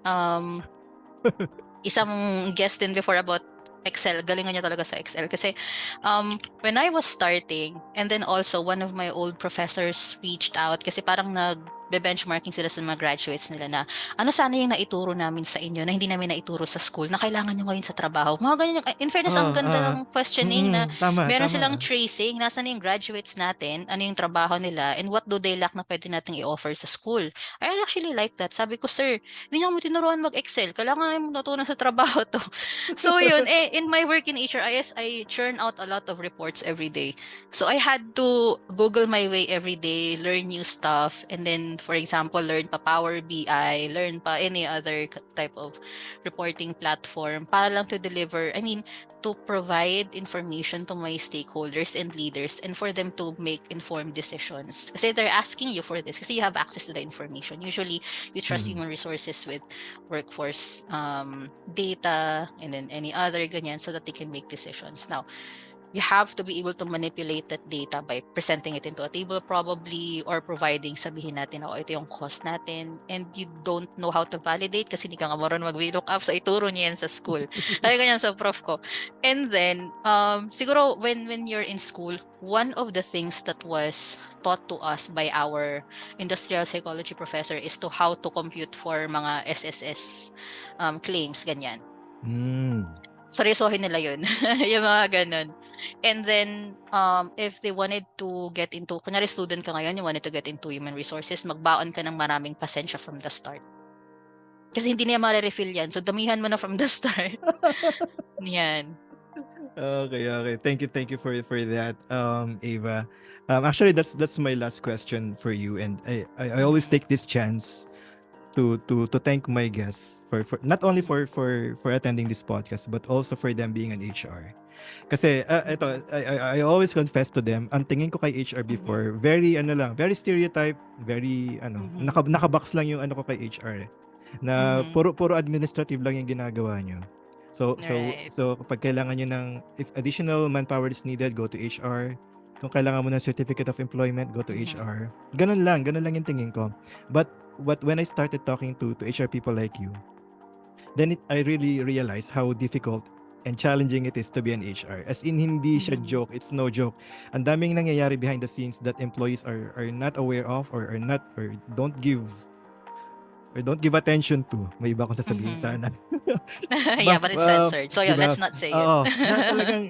um isang guest din before about Excel. Galingan niya talaga sa Excel. Kasi when I was starting, and then also one of my old professors reached out kasi parang be-benchmarking sila sa mga graduates nila na ano sana yung naituro namin sa inyo na hindi namin naituro sa school na kailangan nyo ngayon sa trabaho. Mga ganyan. In fairness, ang ganda ng questioning na Tama, meron silang tama. tracing, nasa na yung graduates natin, ano yung trabaho nila, and what do they lack na pwede nating i-offer sa school. I actually like that. Sabi ko, sir, hindi niyo kami tinuruan mag-Excel. Kailangan namin matutunan sa trabaho to. So yun, in my work in HRIS, I churn out a lot of reports every day. So I had to Google my way every day, learn new stuff, and then, for example, learn pa Power BI, learn pa any other type of reporting platform para lang to deliver, to provide information to my stakeholders and leaders and for them to make informed decisions. Kasi they're asking you for this kasi you have access to the information. Usually, you trust Mhm. human resources with workforce data and then any other ganyan so that they can make decisions. Now, you have to be able to manipulate that data by presenting it into a table probably or providing, sabihin natin, oh, ito yung cost natin, and you don't know how to validate kasi hindi ka nga marunong mag-VLOOKUP, so ituro niya yan sa school. Kaya ganyan sa prof ko. And then, siguro when you're in school, one of the things that was taught to us by our industrial psychology professor is to how to compute for mga SSS claims, ganyan. Mm. Seryosohin nila yun. Yung mga ganun. And then, if they wanted to get into, kunyari student ka ngayon, you wanted to get into human resources, magbaon ka ng maraming pasensya from the start. Kasi hindi niya ma-refill yan. So, damihan mo na from the start. Yan. Okay. Thank you for that, Ava. Actually, that's my last question for you, and I always Mm-hmm. take this chance to thank my guests for not only for attending this podcast, but also for them being an HR. Kasi ito, I always confess to them, ang tingin ko kay HR Mm-hmm. before, very ano lang, very stereotype, very Mm-hmm. nakabox lang yung ano ko kay HR. Na Mm-hmm. puro administrative lang yung ginagawa nyo. Right. So kapag kailangan nyo ng, if additional manpower is needed, go to HR. Kung kailangan mo ng certificate of employment, go to Mm-hmm. HR. Ganun lang yung tingin ko. But when I started talking to HR people like you, then I really realized how difficult and challenging it is to be an HR. As in, hindi siya Mm-hmm. joke. It's no joke. Ang daming nangyayari behind the scenes that employees are not aware of, or are not, or don't give attention to. May iba akong sasabihin Mm-hmm. sana. Yeah, but it's censored. So, Di yeah, ba? let's not say it. Oo. Na talagang,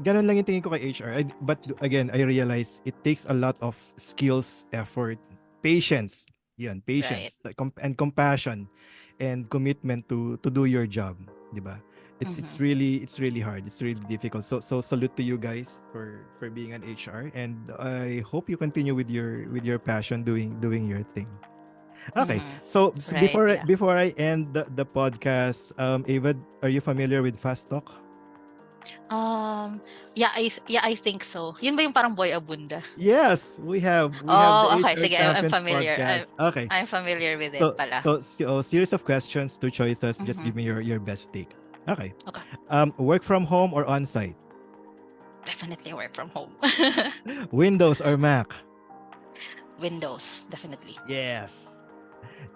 ganun lang yung tingin ko kay HR. But again, I realize it takes a lot of skills, effort, patience. Yan, Right. patience and compassion and commitment to do your job, 'di ba? Mm-hmm. It's really hard. It's really difficult. So salute to you guys for being an HR, and I hope you continue with your passion doing your thing. Okay. Mm-hmm. So Right. Yeah. before I end the podcast, Ava, are you familiar with Fast Talk? Yeah, I think so. Yun ba yung parang Boy Abunda? Yes, we have the Oh, okay. HR Sige, I'm Champions familiar. podcast. Okay. I'm familiar with it So pala. series of questions, two choices. Just Mm-hmm. give me your best take. Okay. Okay. Work from home or on site? Definitely work from home. Windows or Mac? Windows, definitely. Yes.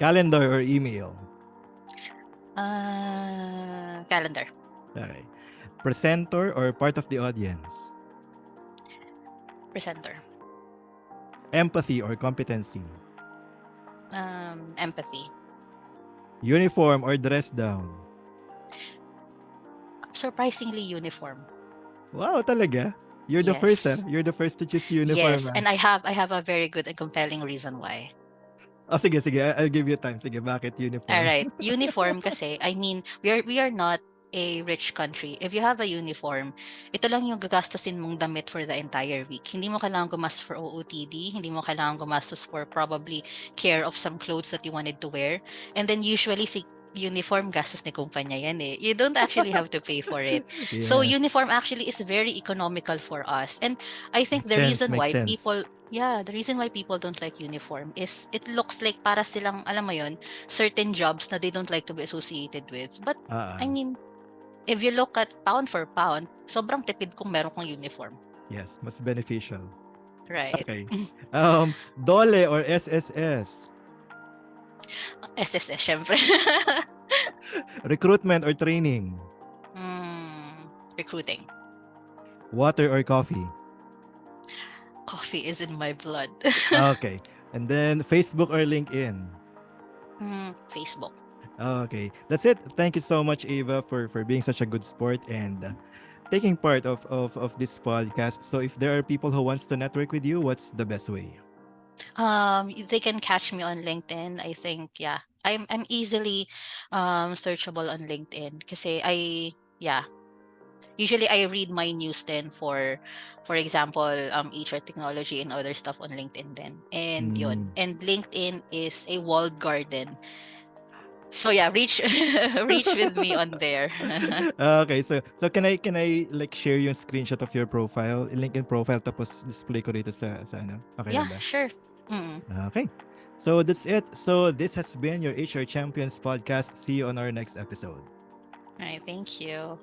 Calendar or email? Calendar. Okay. Presenter or part of the audience? Presenter. Empathy or competency? Empathy. Uniform or dress down? Surprisingly uniform. Wow, talaga? You're the first, Yes. You're the first to choose uniform, Yes, and I have a very good and compelling reason why. Oh, sige. I'll give you time. Sige, bakit All uniform? right. Uniform kasi, we are not a rich country. If you have a uniform, ito lang yung gagastusin mong damit for the entire week. Hindi mo kailangan gumastos for OOTD, hindi mo kailangan gumastos for probably care of some clothes that you wanted to wear. And then usually si uniform gastos ni kumpanya yan eh. You don't actually have to pay for it. So Yes. uniform actually is very economical for us. And I think Makes sense, makes sense. the reason why people don't like uniform is it looks like para silang, alam mo yon, certain jobs na they don't like to be associated with. But, Ah, I mean, if you look at pound for pound, sobrang tipid kung meron kang uniform. yes, mas beneficial. Right. Okay. Dole or SSS? SSS, syempre. Recruitment or training? Recruiting. Water or coffee? Coffee is in my blood. Okay. And then Facebook or LinkedIn? Facebook. Okay, that's it. Thank you so much, Ava, for being such a good sport and taking part of this podcast. So if there are people who wants to network with you, what's the best way? They can catch me on LinkedIn. I think, yeah. I'm easily searchable on LinkedIn kasi yeah, usually I read my news then for example, HR technology and other stuff on LinkedIn then. And Mm. yun. And LinkedIn is a walled garden. So yeah, reach reach with me on there. Okay, so can I like share yung screenshot of your profile, LinkedIn profile tapos display ko dito sa ano? Okay Yeah, lang ba? sure. Mm. Okay. So that's it. So this has been your HR Champions podcast. See you on our next episode. All right, thank you.